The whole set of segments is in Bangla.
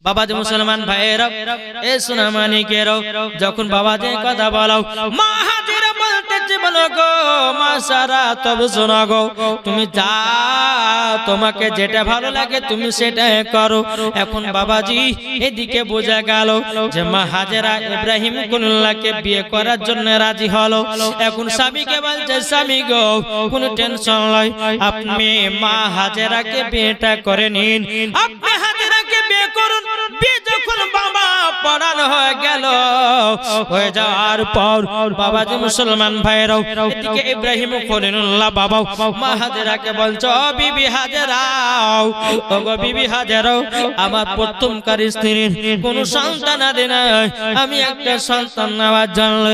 বাবাজি মুসলমান ভাইয়েরা, এ সোনামানিকেরাও, যখন বাবাজি কথা বলো, মা হাজেরা বলতেছে, বলো গো মা সারা, তবে শোনো গো, তুমি যা তোমাকে যেটা ভালো লাগে তুমি সেটাই করো। এখন বাবাজি এদিকে বোঝা গেল যে মা হাজেরা ইব্রাহিম খলিলুল্লাহকে বিয়ে করার জন্য রাজি হলো। এখন স্বামীকে বলছে, স্বামী গো কোনো টেনশন নয়, আপনি মা হাজেরাকে বিয়েটা করে নিন, আপনি হাজেরাকে বিয়ে করুন। বিয়ে যখন বাবা পড়ানো হয়ে গেল, হয়ে যাওয়ার পর বাবাজি মুসলমান ভাইরাও, এদিকে ইব্রাহিম খলিলুল্লাহ বাবা মা হাজেরাকে বলছো, বিবি হাজেরাও, ওগো বিবি হাজেরাও, আমার প্রথমকার স্ত্রীর কোনো সন্তান আদি নাই, আমি একটা সন্তান নেওয়ার জন্য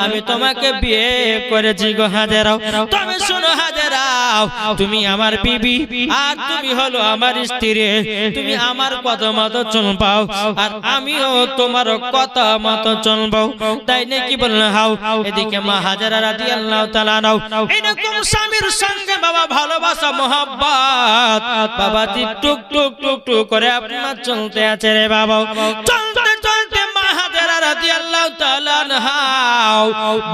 আমি তোমাকে বিয়ে করেছি গো হাজেরাও। তবে শোনো হাজেরাও, তুমি আমার বিবি আর তুমি হলো আমার স্ত্রী, তুমি আমার কথা মতো চলবাও আর আমিও তোমার কথা মতো চলবো, তাই নাকি বললে হাও। এদিকে মা হাজেরা রাদিয়াল্লাহু তাআলা নাও, এরকম স্বামীর সঙ্গে বাবা ভালোবাসা মোহাব্বত বাবাজি টুক টুক টুক টুক করে আপনার চলতে আছে রে বাবা। চলতে চলতে মা হাজেরা রাদিয়াল্লাহু তাআলা নাও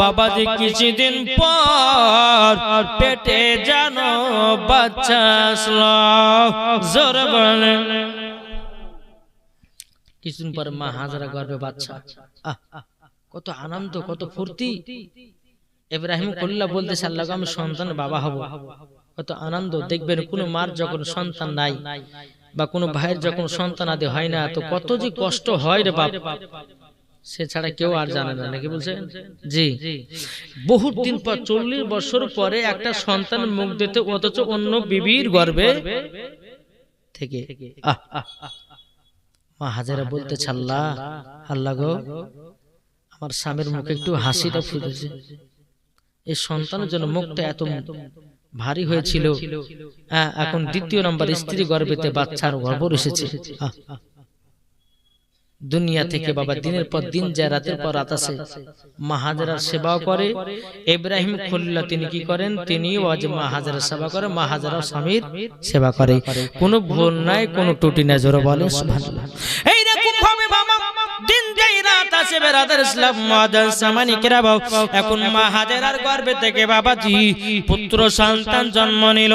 বাবাজি কিছুদিন পর পেটে জানো বাচ্চা আসলো। জোরে বলেন। কিছুদিন পর মা হাজেরা গর্ভে বাচ্চা, কত আনন্দ, কত ফুর্তি। ইব্রাহিম খলিলুল্লাহ বলতেছে, আল্লাহ আমি সন্তান বাবা হব, কত আনন্দ। দেখবেন কোন মার যখন সন্তান নাই বা কোনো ভাইয়ের যখন সন্তান আদি হয় না, তো কত যে কষ্ট হয় রে বাপ, সে ছাড়া কেউ আর জানে না, নাকি বলছেন? জি, বহুত দিন পর 40 বছর পরে একটা সন্তান মুখ দিতে, অথচ অন্য বিবির গর্ভে থেকে। মা হাজেরা বলতেছে, আল্লাহ আল্লাহ গো, আমার স্বামীর মুখে একটু হাসিটা ফুটেছে, এই সন্তানের জন্য মুখটা এত ভারী হয়েছিল, এখন দ্বিতীয় নম্বর স্ত্রী গর্ভেতে বাচ্চার গর্ভ এসেছে। দুনিয়া থেকে বাবা দিনের পর দিন যায়, রাতের পর রাত আসে, মা হাজেরার সেবাও করে। ইব্রাহিম খলিলুল্লাহ তিনি কি করেন, তিনিও আজ মা হাজেরার সেবা করে, মা হাজেরার স্বামীর সেবা করে, কোনো ভুল নাই, কোনো ত্রুটি নাই। জোরে বলে সুবহানাল্লাহ। এইরকম ভাবে বাবা দিন যায় রাত আসে, বেরাদার ইসলাম মাদান সামানিকেরা বাবা, এখন মা হাজেরার গর্ভে থেকে বাবাজি পুত্র সন্তান জন্ম নিল,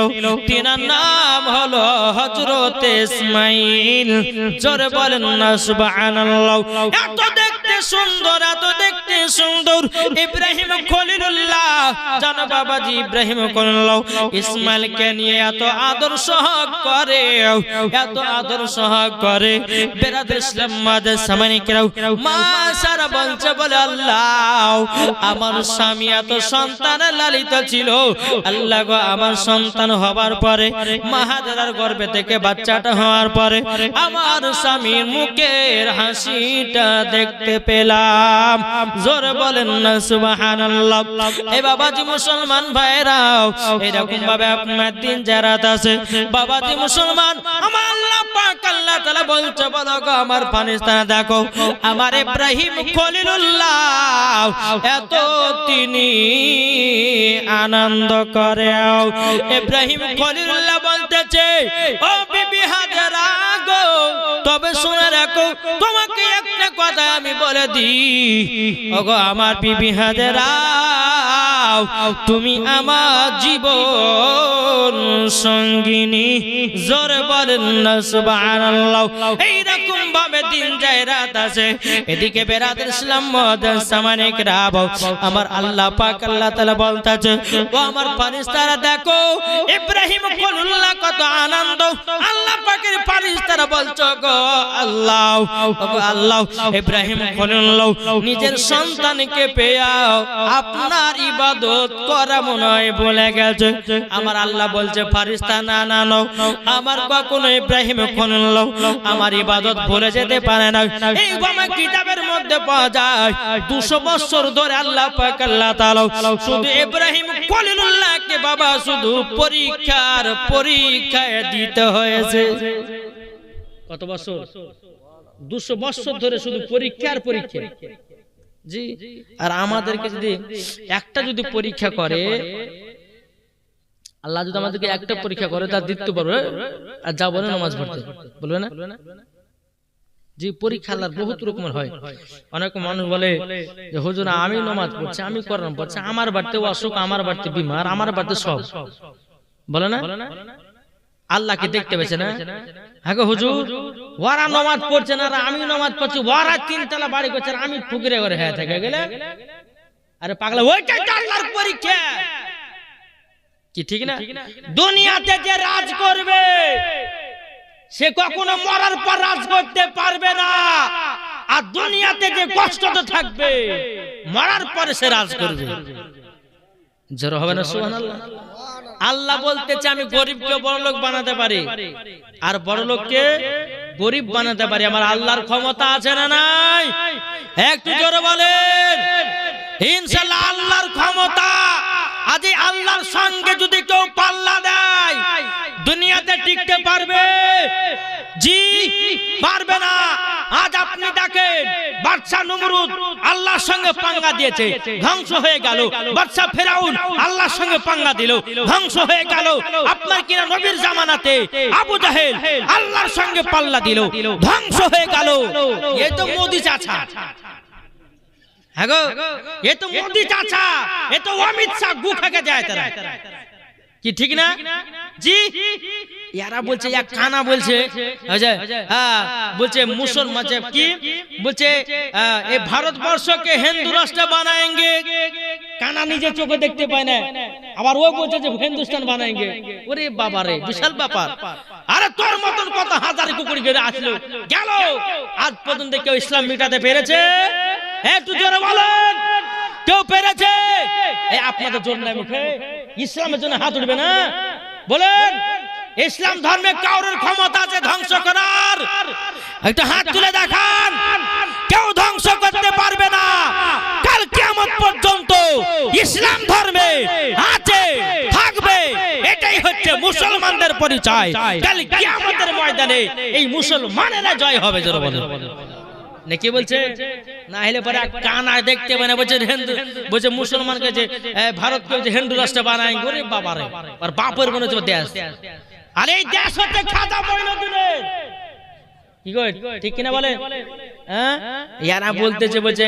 তিনার নাম হলো হযরত ইসমাঈল। জোরে বলেন না সুবহানাল্লাহ। এত দেখতে সুন্দর, এত দেখতে সুন্দর ইব্রাহিম খলিলুল্লাহ, জানো বাবাজি ইব্রাহিম খলিলুল্লাহ ইসমাইলকে নিয়ে এত আদর সহগ করে, এত আদর সহগ করে। বেরাদার ইসলাম মাদান সামানিকেরা মা সারা বলছে, বলে আল্লাহ আমার স্বামী এত সন্তান লালিত ছিল, আল্লাহ গো আমার সন্তান হবার পরে, মা হাজেরার গর্ভে থেকে বাচ্চাটা হওয়ার পরে আমার স্বামীর মুখের হাসিটা দেখতে পেলাম। জোরে বলেন না সুবহানাল্লাহ। এই বাবাজি মুসলমান ভাইরাও, এরকম ভাবে আপনার দিন জারাত আছে বাবাজি মুসলমান, আমার আল্লাহ পাক আল্লাহ তাআলা বলছে, বলো গো আমার ফারিস্তারা দেখো, আমার ইব্রাহিম খলিলুল্লাহ এত তিনি আনন্দ করে। ইব্রাহিম খলিলুল্লাহ বলতেছে, ও বিবি হাজেরা গো, তবে শুনে রাখো, তোমাকে একটা কথা আমি বলে দিই, ওগো আমার বিবি হাজেরা, তুমি আমার জীবন সঙ্গিনী। জোরে বলেন না সুবহানাল্লাহ। এইরকম ভাবে দিন যায় রাত আসে, এদিকে বেরাদার ইসলাম মাদান সামানিকেরা আমার আল্লাহ পাক আল্লাহ তাআলা বলতেছে, ও আমার ফেরেশতারা দেখো ইব্রাহিম খলিলুল্লাহ কত আনন্দ। আল্লাহ পাকের ফেরেশতারা বলছো, গো আল্লাহ, গো আল্লাহ ইব্রাহিম খলিলুল্লাহ নিজের সন্তানকে পেয়ে আপনার ইবাদত করা মনে হয় বলে গেছে। আমার আল্লাহ বলছে, ফেরেশতা না না না, আমার কখনো ইব্রাহিম খলিলুল্লাহ আমার ইবাদত ভুলে যেতে পারে না। এই বাবা কিতাবের মধ্যে পাওয়া যায় 200 বছর ধরে আল্লাহ পাক আল্লাহ তাআলা শুধু ইব্রাহিম খলিলুল্লাহকে বাবা শুধু পরীক্ষায় দিতে হয়েছে। কত বছর? 200 বছর ধরে শুধু পরীক্ষা। জি, আর আমাদেরকে যদি একটা যদি পরীক্ষা করে, আল্লাহ যদি আমাদেরকে একটা পরীক্ষা করে, তার দিতে পারবে আর যা বলে নামাজ পড়তে বলবে না, যে পরীক্ষা আল্লাহর বহুত রকমের হয়। অনেক মানুষ বলে যে হুজুর আমি নামাজ পড়ছি, আমি কোরআন পড়ছি, আমার বাড়িতে অসুখ, আমার বাড়িতে বিমার, আমার বাড়িতে সব বলে না, আল্লাহকে দেখতে পেয়েছে না? হ্যাঁ গো হুজুর, ওরা নামাজ পড়ছে না, আমি নামাজ পড়ছি, ওরা 3 তলা বাড়ি করছে, আমি ফুকরে করে হয়ে থেকে গেলে, আরে পাগলা, ওইটাই তো আল্লাহর পরীক্ষা কি, ঠিক না? দুনিয়াতে যে রাজ করবে সে কখনো মরার পর রাজ করতে পারবে না, আর দুনিয়াতে যে কষ্টতে থাকবে মরার পরে সে রাজ করবে। জোর হবে না সুবহানাল্লাহ? আল্লাহ বলতেছে আমি গরিবকে বড়লোক বানাতে পারি আর বড়লোককে গরিব বানাতে পারি। আমার আল্লাহর ক্ষমতা আছে না নাই? একটু জোরে বলেন ইনশাআল্লাহ। আল্লাহর ক্ষমতা। আজ আল্লাহর সঙ্গে যদি কেউ পাল্লা দেয় দুনিয়াতে টিকতে পারবে? জি পারবে না। আজ আপনি দেখেন বাদশা নমরুদ আল্লাহর সঙ্গে পাঙ্গা দিয়েছে, ধ্বংস হয়ে গেল। বাদশা ফেরাউন আল্লাহর সঙ্গে পাঙ্গা দিল, ধ্বংস হয়ে গেল। আপনার কিনা নবীর জামানাতে আবু জাহেল আল্লাহর সঙ্গে পাল্লা দিল, ধ্বংস হয়ে গেল। এই তো মোদি চাচা, হ্যাঁ গো, এ তো মোদি চাচা, এ তো অমিত শাহ গু খেকে যায় তারা কি, ঠিক না? জি ইয়ারা বলছে, এক কানা বলছে, বলছে মুসলমান কি বলছে, এই ভারতবর্ষকে হিন্দু রাষ্ট্র বানাएंगे। কানা নিজে চোখে দেখতে পায় না, আবার ও বলছে যে হিন্দুস্তান বানাएंगे। ওরে বাবা রে, বিশাল ব্যাপার। আরে তোর মতন কত হাজার কুকুরি গেড়ে আসলো গেল, আজ পর্যন্ত কেউ ইসলাম মিটাতে পেরেছে? একটু জোরে বলেন, কেউ পেরেছে? এই আপনাদের জোর নাই মুখে, ইসলামের জন্য হাত উঠবে না? বলেন ইসলাম ধর্মে কারোর ক্ষমতা আছে ধ্বংস করার? একটা হাত তুলে দেখান। কেউ ধ্বংস করতে পারবে না। কাল কিয়ামত পর্যন্ত ইসলাম ধর্মে আছে, থাকবে। এটাই হচ্ছে মুসলমানদের পরিচয়। কাল কিয়ামতের ময়দানে এই মুসলমানেরা জয় হবে। জোরে বলেন নাকি বলছে? না হলে পরে কানা দেখতে পায় না, বলছে হিন্দু, বলছে মুসলমানকে যে ভারতকে যে হিন্দু রাষ্ট্র বানায়। গরিব বাবা রে, আর বাপের মনে হচ্ছে দেশ। আর এই দেশ হচ্ছে খাজা মঈনুদ্দিনের, কি গো ঠিক কিনা বলে? হ্যাঁ, ইয়ারা বলতেছে, বলছে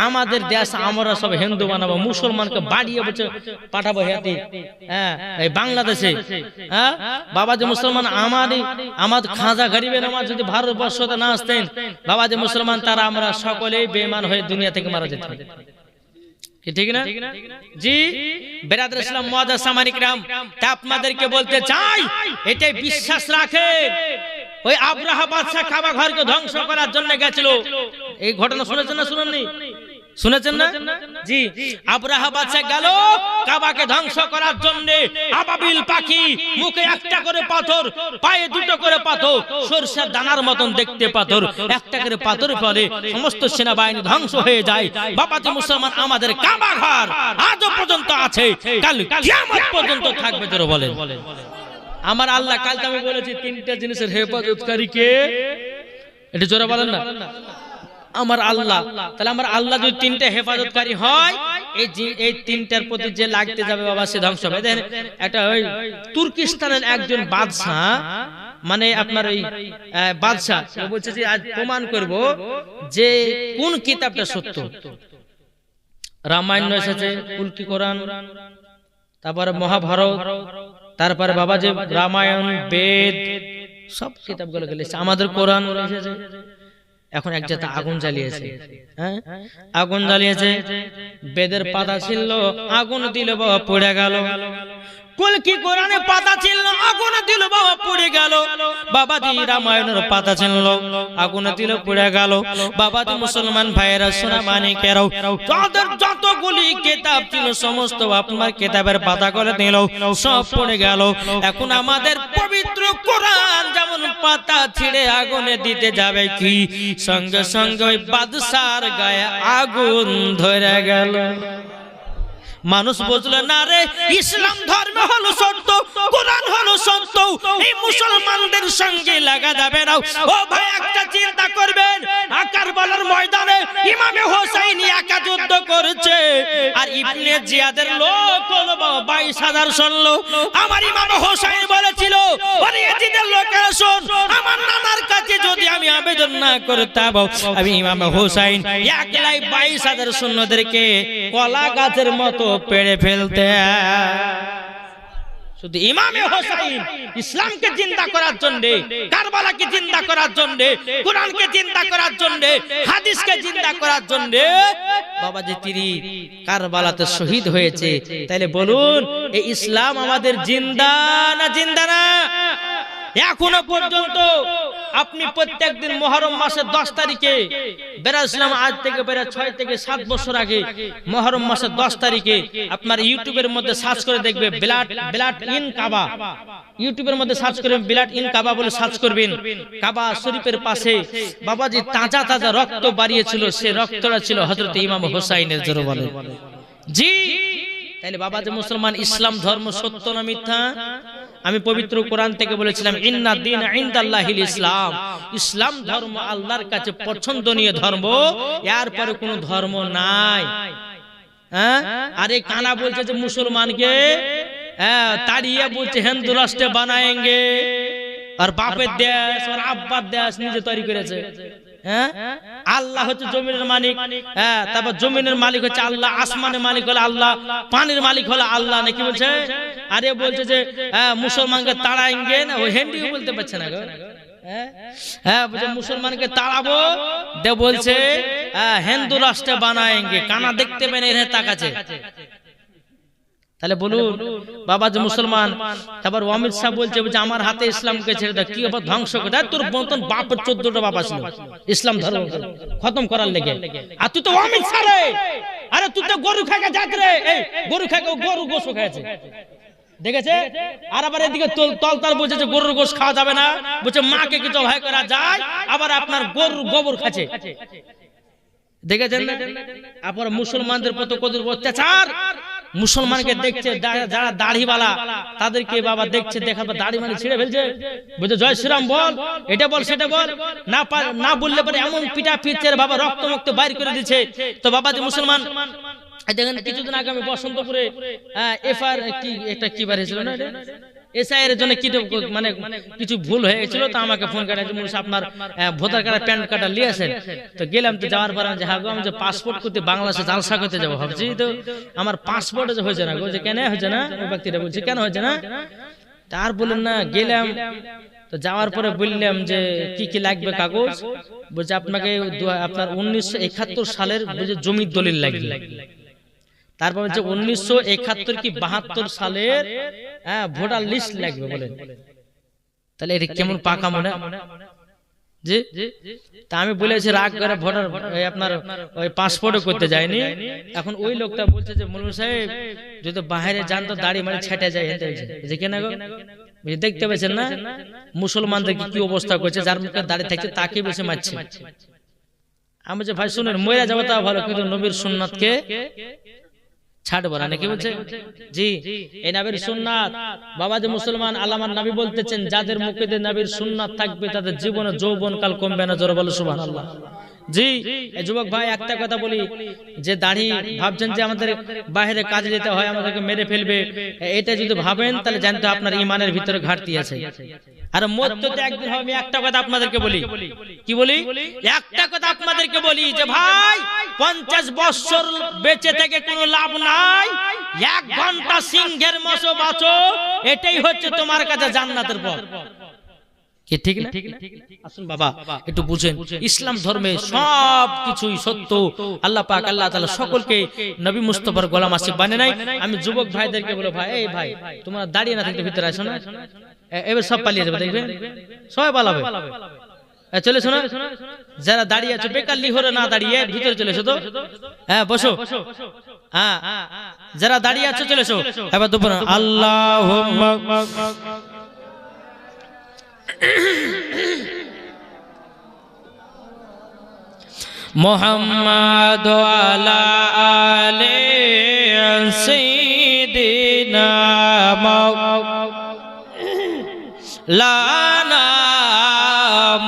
আমাদের দেশ আমরা সব হিন্দু বানাবো, মুসলমানকে বাড়িয়ে বলছে পাঠাবো হেয়াতে, হ্যাঁ এই বাংলাদেশে। হ্যাঁ বাবা যে মুসলমান আমার খাজা গরিবের আমার যদি ভারতবর্ষতে না আসতেন, বাবা যে মুসলমান তারা আমরা সকলেই বেঈমান হয়ে দুনিয়া থেকে মারা যেতাম। ঠিক না? জি বেরাদর ইসলাম মুআজ্জাজ সামানিক রাম, তা আপনাদেরকে বলতে চাই এটাই বিশ্বাস রাখেন। ওই আব্রাহা বাদশা কাবা ঘরকে ধ্বংস করার জন্য গেছিল। এই ঘটনা শুনেছেন না শুনেননি? শুনেছেন না? জি আব্রাহা বাদশা গেল কাবাকে ধ্বংস করার জন্য। আবাবিল পাখি, মুখে একটা করে পাথর, পায়ে দুটো করে পাথর, সরষের দানার মতন দেখতে পাথর, একটা করে পাথর ফলে সমস্ত সেনাবাহিনী ধ্বংস হয়ে যায়। বাবাজি মুসলমান, আমাদের কাবা ঘর আজও পর্যন্ত আছে, কাল কিয়ামত পর্যন্ত থাকবে। জোরে বলেন আমার আল্লাহ। কাল তো আমি বলেছি 3টা জিনিসের হেফাজতকারী কে, এটা জোরে বলেন না আমার আল্লাহ। তাহলে আমার আল্লাহ যদি 3টা হেফাজতকারী হয়, এই 3টার প্রতি যে লাগতে যাবে বাবা সে ধ্বংস হবে। দেখেন একটা ওই তুর্কিস্তানের একজন বাদশা, মানে আপনার ওই বাদশা বলছে যে আজ প্রমাণ করব যে কোন কিতাবটা সত্য। রামায়ণ এসেছে, কুলকি কোরআন, তারপরে মহাভারত, তারপরে বাবা যে রামায়ণ, বেদ, সব কিতাবগুলো গেলেছে। আমাদের কোরআন এসেছে। এখন এক জায়গায় আগুন জ্বালিয়েছে, হ্যাঁ আগুন জ্বালিয়েছে, বেদের পাতা ছিল, আগুন দিল বাবা পড়ে গেল। কুলকি কোরআনে পাতা ছিল, আগুন দিল বাবা পড়ে গেল। বাবাজি রামায়ণের পাতা ছিল, আগুন দিল পড়ে গেল। বাবাজি মুসলমান ভাইয়েরা সোনা মানিকেরাও, যাদের যতগুলি কিতাব ছিল সমস্ত আপনার কিতাবের পাতা করে দিল, সব পড়ে গেল। এখন আমাদের পবিত্র কোরআন যেমন পাতা ছিঁড়ে আগুনে দিতে যাবে, কি সঙ্গে সঙ্গে ওই বাদশার গায়ে আগুন ধরে গেল। মানুষ বুঝলো না রে, ইসলাম ধর্ম হলো সত্য, কোরআন হলো সত্য, এই মুসলমানদের সঙ্গে লাগা যাবে না। ও ভাই একটা চিন্তা করবেন, আকার কারবালার ময়দানে ইমামে হোসেন একা যুদ্ধ করেছে আর ইবনে জিয়াদের লোক হলো 22,000 সৈন্য। আমার ইমাম হোসেন বলেছিল, ওরে ইয়াজিদের লোকেরা শোন, আমার নানার কাছে যদি আমি আবেদন না করতাম, আমি ইমাম হোসেন একলাই 22,000 সৈন্যদেরকে কলা গাছের মতো পেড়ে ফেলতে। শুধু ইমামে হোসেন ইসলামকে জিন্দা করার জন্য, কারবালাকে জিন্দা করার জন্য, কোরআনকে জিন্দা করার জন্য, হাদিসকে জিন্দা করার জন্য বাবাজি তিনি কারবালাতে শহীদ হয়েছে। তাইলে বলুন এই ইসলাম আমাদের জিন্দা না জিন্দা না? এখনো পর্যন্ত আপনি প্রত্যেকদিন মুহররম মাসের 10 তারিখে বেরাইছিলাম, আজ থেকে বেরা 6 থেকে 7 বছর আগে মুহররম মাসের 10 তারিখে আপনার ইউটিউবের মধ্যে সার্চ করে দেখবে ব্লাড ইন কাবা, ইউটিউবের মধ্যে সার্চ করে ব্লাড ইন কাবা বলে সার্চ করবেন। কাবা শরীফের পাশে বাবাজি তাজা তাজা রক্ত বাড়িয়েছিল, সে রক্তটা ছিল হযরত ইমাম হোসেনের। জোরে বলেন জি। তাহলে বাবাজি মুসলমান, ইসলাম ধর্ম সত্য না মিথ্যা? আমি পবিত্র কোরআন থেকে বলেছিলাম ইন্না দীনা ইনদাল্লাহিল ইসলাম, ইসলাম ধর্ম আল্লাহর কাছে পছন্দনীয় ধর্ম, এর পরে কোনো ধর্ম নাই। আরে কানা বলছে যে মুসলমানকে তাড়িয়ে বলছে হিন্দু রাষ্ট্রে বানায়েঙ্গে, আর বাপের দেশ আর আব্বার দেশ নিজে তৈরি করেছে। আল্লাহ হচ্ছে জমিনের মালিক, তারপর জমিনের মালিক হচ্ছে আল্লাহ, আসমানের মালিক হলো আল্লাহ, পানির মালিক হলো আল্লাহ। নাকি বলছে? আরে বলছে যে মুসলমানকে তাড়াएंगे না, ও হিন্দিও বলতে পারছে না গো। বলছে মুসলমানকে তাড়াবো, দে বলছে হিন্দু রাষ্ট্রে বানাएंगे। কানা দেখতে পেনে এর তাকাচ্ছে। তাহলে বলুন বাবা যে মুসলমান, তারপর অমিত শাহ বলছে আমার হাতে ইসলামকে ছেড়ে দাও, কি আবার ধ্বংস করে দেয়? তোর মতন বাপের 14টা বাপ ছিল ইসলাম ধর্ম খতম করার লেগে, আর তুই তো অমিত শাহ রে। আরে তুই তো গরু খাইকে যাত রে, এই গরু খাইকে গরু গোশত খাইছে, দেখেছে? আর আবার এদিকে তলতাল বলছে যে গরুর গোশত খাওয়া যাবে না, বলছে মাকে কি জবাই করা যায়, আবার আপনার গরুর গোবর খাচ্ছে, দেখেছেন? আপনার মুসলমানদের প্রতি কত অত্যাচার। মুসলমানকে দেখছে যারা দাড়িওয়ালা তাদেরকে বাবা দেখছে, দেখার পর দাড়ি মানে ছিঁড়ে ফেলছে, বলছে জয় শ্রীরাম বল, এটা বল সেটা বল, না বললে পরে এমন পিটা পিটছে বাবা, রক্ত মুক্ত বাইর করে দিচ্ছে। তো বাবা যে মুসলমান দেখেন, কিছুদিন আগে আমি বসন্তপুরে এফআর কি একটা কি বার হয়েছিল না, এসআইয়ের জন্য কি মানে কিছু ভুল হয়ে গেছিল, তো আমাকে ফোন করে আপনার ভোটার কার্ড প্যান কার্ডটা নিয়ে আসেন। তো গেলাম, তো যাওয়ার পর যে হ্যাঁ গো আমি যে পাসপোর্ট করতে বাংলাদেশে জালসা করতে যাবো ভাবছি, তো আমার পাসপোর্ট হয়েছে না গো। যে কেন হয়েছে না? ওই ব্যক্তিটা বলছে কেন হয়েছে না? তার বললেন না, গেলাম তো যাওয়ার পরে বললাম যে কি কি লাগবে কাগজ, বলছে আপনাকে আপনার 1971 সালের জমির দলিল লাগবে, তারপর হচ্ছে 1971 কি 72 সালের ভোটার লিস্ট লাগবে বলেন। তাহলে এটা কেমন পাকা মনে জি? তা আমি বলেছি রাগ করে ভোটার আপনার ওই পাসপোর্টও করতে যায়নি। এখন ওই লোকটা বলছে যে মৌলভী সাহেব যদি বাইরে যান তো দাড়ি মানে ছেটে যায়, যে কেন গো দেখতে পেয়েছেন না মুসলমানদের কি অবস্থা করছে, যার মুখে দাড়ি থাকছে তাকে বেশি মারছে। আমি যে ভাই শুনেন, মরে যাবো তা ভালো, কিন্তু নবীর সুন্নাতকে ছাড়বো না। নাকি বলছে জি? এই নবীর সুন্নাত বাবা যে মুসলমান, আল্লামার নবী বলতেছেন যাদের মুখে নবীর সুন্নাত থাকবে তাদের জীবনে যৌবন কাল কমবে না। জোরে বলো সুবহানাল্লাহ। জি এই যুবক ভাই একটা কথা বলি, যে দাড়ি ভাবছেন যে আমাদের বাইরে কাজে যেতে হয়, আমাদেরকে মেরে ফেলবে, এটা যদি ভাবেন তাহলে জানতে আপনার ঈমানের ভিতরে ঘাটতি আছে। আর মধ্যতে একদিন হবে। আমি একটা কথা আপনাদেরকে বলি, কি বলি? একটা কথা আপনাদেরকে বলি যে ভাই 50 বছর বেঁচে থেকে কোনো লাভ নাই, 1 ঘন্টা সিংহের মতো বাঁচো, এটাই হচ্ছে তোমার কাছে জান্নাতের পথ। কি ঠিক না? আসুন বাবা একটু বুঝেন, ইসলাম ধর্মে সব কিছুই সত্য। আল্লাহ পাক আল্লাহ তাআলা সকলকে নবী মুস্তাফার গোলাম আসিফ বানায় নাই। আমি যুবক ভাইদেরকে বলে, ভাই এই ভাই তোমরা দাঁড়িয়ে না থাকতে ভিতরে আসো না, এবার সব পালিয়ে যাবে, দেখবেন সবাই পালাবে। চলে শোনো, যারা দাঁড়িয়ে আছো বেকার লিহরে না দাঁড়িয়ে ভিতরে চলে এসো তো। হ্যাঁ বসো, হ্যাঁ যারা দাঁড়িয়ে আছো চলে এসো। এবার দুপুর আল্লাহুম্মা মুহাম্মাদ আলা আলি সাইয়্যিদিনা মাওলানা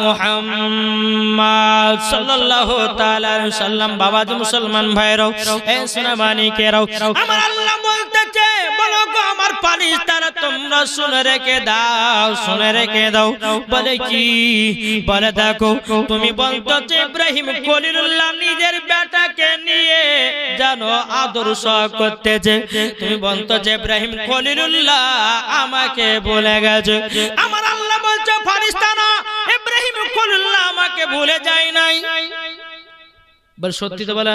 মুহাম্মদ সাল্লাল্লাহু তাআলা আলাইহি ওয়াসাল্লাম। বাবাজি মুসলমান ভাইরাও, এ সোনা মানিকেরাও, আমার আল্লাহ বলতেছে বলো গো আমার ফেরেশতারা তোমরা শুনে রেখে দাও, শুনে রেখে দাও। বলে কি? বলে দেখো তুমি বলতো যে ইব্রাহিম খলিলুল্লাহ নিজের বেটাকে নিয়ে জানো আদর্শ করতেছে, তুমি বলতো যে ইব্রাহিম খলিলুল্লাহ আমাকে ভুলে গেছে। আমার আল্লাহ বলছে ফেরেশতারা ইব্রাহিম খলিলুল্লাহ আমাকে ভুলে যায় নাই। বলে সত্যি তো? বলে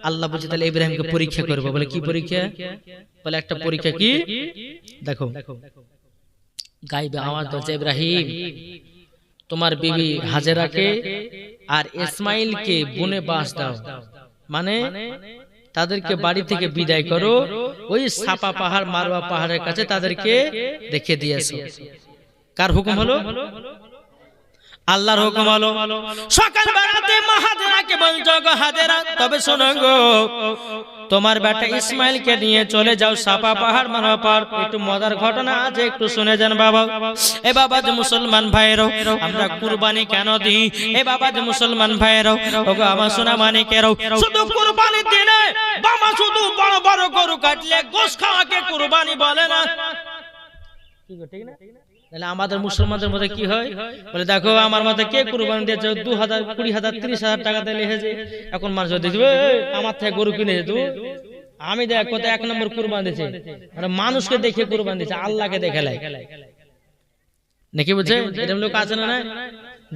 আল্লাহ বলছে তাহলে ইব্রাহিমকে পরীক্ষা করবো। বলে কি পরীক্ষা? বলে একটা পরীক্ষা কি দেখো, গাইবে আওয়াজ বলছে ইব্রাহিম তোমার বিবি হাজেরাকে আর ইসমাইলকে বনে বাস দাও, মানে তাদেরকে বাড়ি থেকে বিদায় করো, ওই সাপা পাহাড় মারওয়া পাহাড়ের কাছে তাদেরকে রেখে দিয়েছো। কার হুকুম হলো? আল্লাহর হুকুম হলো। সকাল বেলাতে মা হাজেরাকে বলছো গো হাজেরা তবে শোনো গো তোমার বেটা ইসমাইলকে নিয়ে চলে যাও সাপা পাহাড় মারওয়া পাহাড়। একটু মজার ঘটনা আছে, একটু শুনে যান বাবা। এ বাবা যে মুসলমান ভাইয়েরও, আমরা কুরবানি কেন দিই? এ বাবা যে মুসলমান ভাইয়েরও, ওগো আমার সোনা মানিকেরও, শুধু কুরবানি দিলে বাবা শুধু বড় বড় গরু কাটলে গোশত খাওয়াকে কুরবানি বলে না। ঠিক না? তাহলে আমাদের মুসলমানদের মধ্যে কি হয়? বলে দেখো আমার মধ্যে কে কুরবানি দিয়েছে 2000 20,000 30,000 টাকা দিয়ে লিখেছে, এখন মানুষ দেখবে আমার থেকে গরু কিনে যেত। আমি দেখ কত 1 নম্বর কুরবানি দিয়েছে, মানে মানুষকে দেখে কুরবানি দিয়েছে, আল্লাহকে দেখে লাই নাকি? বুঝছে এরকম লোক আছে না?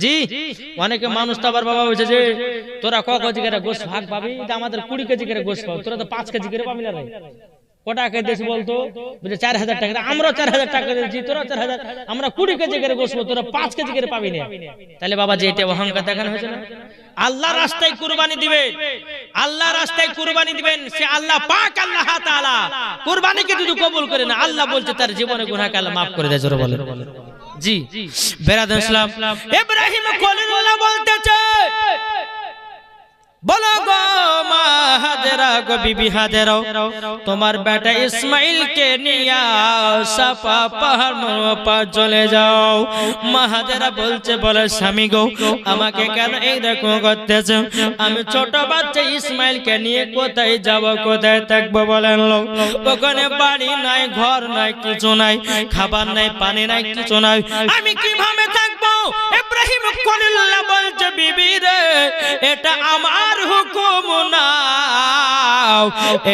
জি, অনেকে মানুষ তো আবার বাবা বলছে যে তোরা ক কেজি করে গোশত ভাগ পাবি, আমাদের 20 কেজি করে গোশত পাবো, তোরা তো 5 কেজি করে পাবি না। কটা টাকা দিয়েছি বলতো? বলে 4000 টাকা। আমরা 4000 টাকা দিয়েছি, তোরা 4000, আমরা 20 কেজি করে গোশত, তোরা 5 কেজি করে পাবি না। তাহলে বাবা যে এটা অহংকার দেখানো হয়েছে না? আল্লাহ রাস্তায় কুরবানি দিবেন, আল্লাহ রাস্তায় কুরবানি দিবেন, সে আল্লাহ পাক আল্লাহ তাআলা কুরবানিকে যদি কবুল করে না, আল্লাহ বলছে তার জীবনে গুনাহকে আল্লাহ maaf করে দেয়। জোরে বলেন জি। বেরাদার ইসলাম, ইব্রাহিম খলিলুল্লাহ বলতেছে বলো গো মা হাজেরা গো বিবি হাজেরা তোমার বেটা ইসমাইলকে নিয়ে সাফা পাহাড় মারওয়া চলে যাও। মা হাজেরা বলছে বলে স্বামী গো আমাকে কেন এইরকম করতেছ? আমি ছোট বাচ্চা ইসমাইলকে নিয়ে কোথায় যাব, কোথায় থাকবো বলেন? লোক ওখানে বাড়ি নাই, ঘর নাই, কিছু নাই, খাবার নাই, পানি নাই, কিছু নাই, আমি কিভাবে থাকবো? ইব্রাহিম খলিলুল্লাহ বলছে বিবি রে এটা আমার হুকুম না,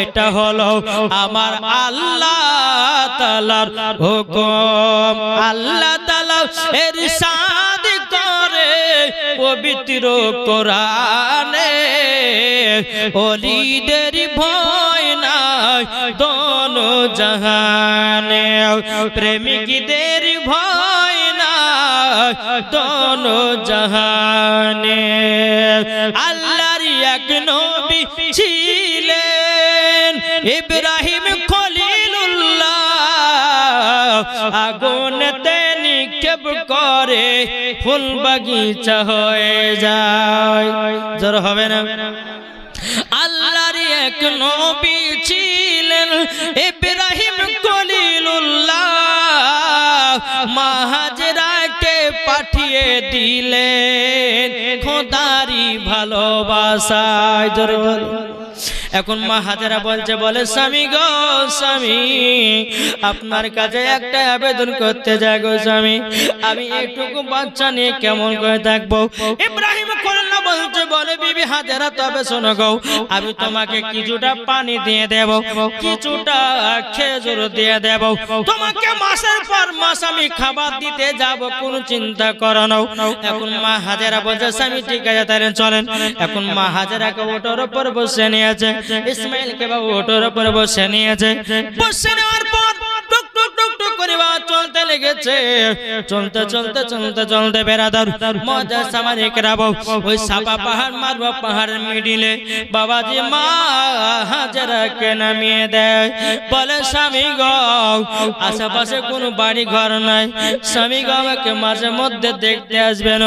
এটা হলো আমার আল্লাহ তাআলার হুকুম। আল্লাহ তাআলা ইরশাদ করে পবিত্র কোরআনে ওলিদের ভয় নাই দোনো জাহানে, প্রেমিকদের ভয় নাই দোনো জাহানে। আল্লাহর এক নবী ছিলেন ইব্রাহিম খলিলুল্লাহ, আগুনেতে নিক্ষেপ করে ফুল বাগিচা হয়ে যায়। জোর হবে না? আল্লাহর এক নবী ছিলেন ইব্রাহিম খলিলুল্লাহ, মা হাজেরাকে পাঠিয়ে দিলেন খোদারি ভালোবাসায়। জোর এখন মা হাজেরা বলছে বলে স্বামী গো স্বামী আপনার কাছে একটা আবেদন করতে যাই গো স্বামী, আমি একটুকু বাচ্চা নিয়ে কেমন করে থাকবো? ইব্রাহিম খলিলুল্লাহ বলছে বলে বিবি হাজেরা তবে শোনো গো আমি তোমাকে কিছুটা পানি দিয়ে দেব, কিছুটা খেজুর দিয়ে দেব, তোমাকে মাসের পর মাস আমি খাবার দিতে যাব, কোনো চিন্তা করো না। এখন মা হাজেরা বলছে স্বামী ঠিক আছে তাহলে চলেন। এখন মা হাজেরাকে ওটার উপর বসে নিয়েছে, ইসমাইলকে বাবু ওটার উপর বসে নিয়েছে, বসে নেওয়ার পর টুক টুক টুক টুক করে চলতে লেগেছে। চলতে চলতে চলতে চলতে বেরাদার মজা সামাজিক রাবো ওই সাপা পাহাড় মারওয়া পাহাড়ের মিডিলে বাবাজি মা হাজেরাকে নামিয়ে দেয়। বলে স্বামী গো আশেপাশে কোনো বাড়ি ঘর নাই, স্বামী গো আমাকে মাঝে মধ্যে দেখতে আসবেন,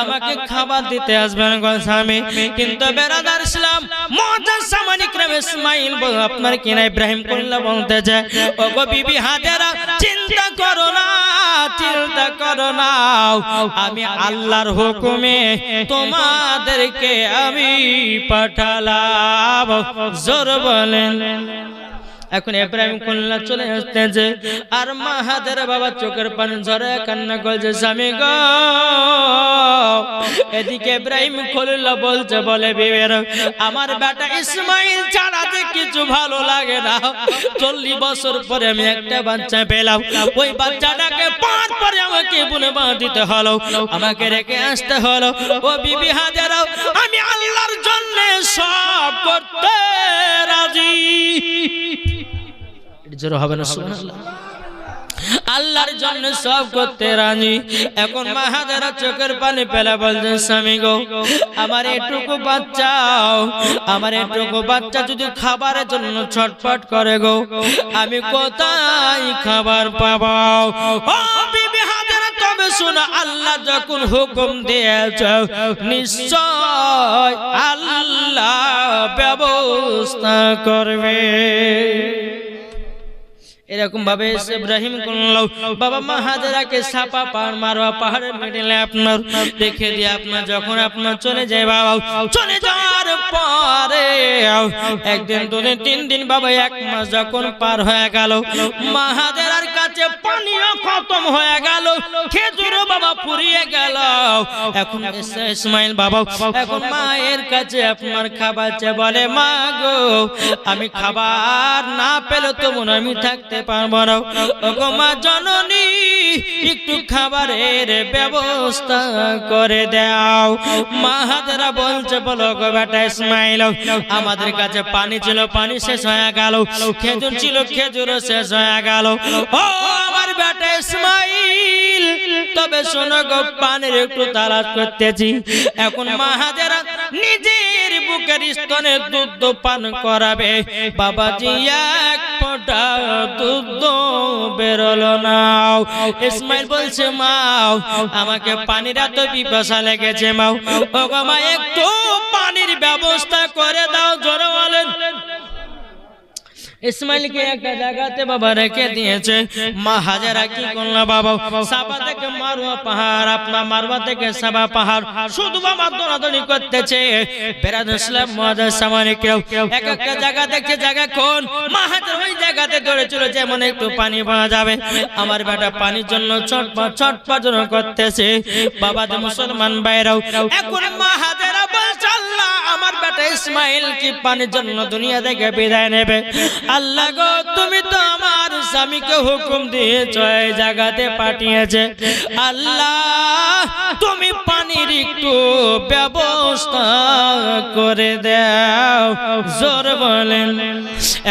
আমাকে খাবার দিতে আসবেন গো স্বামী। কিন্তু বেরাদার ইসলাম মজা সামাজিক রাবে ইসমাইল আপনার কিনা ইব্রাহিম খলিলুল্লাহ বলতে যায় ও গো বিবি হাজেরা চিন্তা করো না, চিন্তা করো না, আমি আল্লাহর হুকুমে তোমাদেরকে আমি পাঠালাম। জোর বলেন। এখন ইব্রাহিম কল্লা চলে আসতেছে, আর মা হাজারা বাবা চোখের পানি ঝরে কান্না করছে, স্বামী গো। এদিকে ইব্রাহিম খলিল্লাহ বলছে, বলে বিবের আমার বেটা ইসমাইল ছাড়া যে কিছু ভালো লাগে না। 40 বছর পরে আমি একটা বাচ্চা পেলাম, ওই বাচ্চাটাকে পাঁচ পরে আমাকে বুনে বাঁধিতে হলো, আমাকে রেখে আসতে হলো। ও বিবি হাজারা, আমি আল্লাহর জন্য সব করতে রাজি। জোরে হবে না সুবহানাল্লাহ। আল্লাহর জন্য সব করতে রাজি। এখন মা হাজারা চোখের পানি ফেলে বলছে, স্বামী গো, আমার এটুকু বাচ্চাও, আমার এটুকু বাচ্চা যদি খাবারের জন্য ছটফট করে গো, আমি কোথায় খাবার পাবো? ও বিবি হাজারা, তবে শোনো, আল্লাহ যখন হুকুম দিয়েছে নিশ্চয় আল্লাহ ব্যবস্থা করবে। এরকম ভাবে ইব্রাহিম করলো। বাবা মা হাজারাকে সাপা পাহাড় মারোয়া পাহাড়ের মিডলে আপনার দেখে দিয়ে আপনার যখন আপনার চলে যায়, বাবা চলে যাওয়ার পরে একদিন দুদিন 3 দিন বাবা 1 মাস যখন পার হয়ে গেল, মা হাজারার কাছে পানিও খতম হয়ে গেল, খেজুরও বাবা ফুরিয়ে গেল। এখন ইসমাইল বাবা এখন মায়ের কাছে আপনার খাবার চেয়ে বলে, মা গো, আমি খাবার না পেলে তো মনে আমি থাকতে পারবো না। ওগো মা জননী, একটু খাবারের ব্যবস্থা করে দাও। মা হাজারা বলছে, বলো গো বেটা ইসমাইল, আমাদের কাছে পানি ছিল, পানি শেষ হয়ে গেল, খেজুর ছিল, খেজুরও শেষ হয়ে গেল। ও আমার বেটা ইসমাইল, তবে শোনো গো, পানির একটু তালাশ করতেছি। এখন মা হাজারা নিজের বুকের স্তনে দুধ পান করাবে, বাবাজি 1 ফোঁটা দুধ বেরোলো না। ইসমাইল বলছে, মা আমাকে পানির এত পিপাসা লেগেছে, মা ও গো মা, একটু পানির ব্যবস্থা করে দাও। জোরে বলেন। ইসমাইলকে একটা জায়গাতে বাবা রেখে দিয়েছে। মা হাজারা কি করলো বাবা, সাবা থেকে মারওয়া পাহাড়, আপনার মারওয়া থেকে সাবা পাহাড় শুধু বাবা দৌড়াদৌড়ি করতেছে। বেরাদুল ইসলাম মুআজ্জাজ সামানে কেউ এক একটা জায়গা দেখছে, জায়গা কোন? মা হাজারা ওই জায়গাতে দৌড়ে চলে যায়, মনে একটু পানি পাওয়া যাবে। আমার বেটা পানির জন্য ছটফট ছটফট করতেছে। বাবা যে মুসলমান ভাইরাও, এখন মা হাজারা বলছে, আল্লাহ আমার বেটা ইসমাইল কি পানির জন্য দুনিয়া থেকে বিদায় নেবে? আল্লাহ গো, তুমি তো আমার স্বামীকে হুকুম দিয়েছো এই জায়গাতে পাঠিয়েছে, আল্লাহ তুমি পানির একটু ব্যবস্থা করে দাও। জোর বলেন।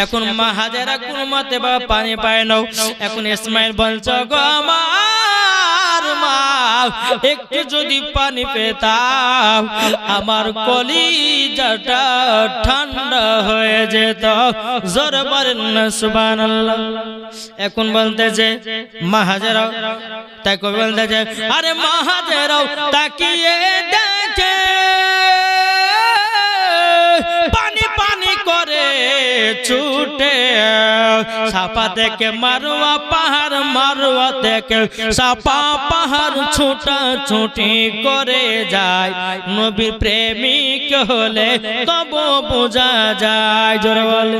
এখন মা হাজারা কোন মতে বা পানি পায় না। এখন ইসমাইল বলছে, গো আমার মা, একটু যদি পানি পেতাম আমার কলিজাটা ঠান্ডা হয়ে যেত। জোরে বলেন না সুবহানাল্লাহ। এখন বলতেছে মা হাজারা, তাই কবি বলতেছে, আরে মা হাজারা তাকিয়ে দেখে পানি পানি করে ছুটে, সাপা থেকে মারওয়া পাহাড়, মারওয়া থেকে সাপা পাহাড় ছোটা ছুটি করে যায়। নবীর প্রেমিক হলে তবু বোঝা যায়। জোরে বলে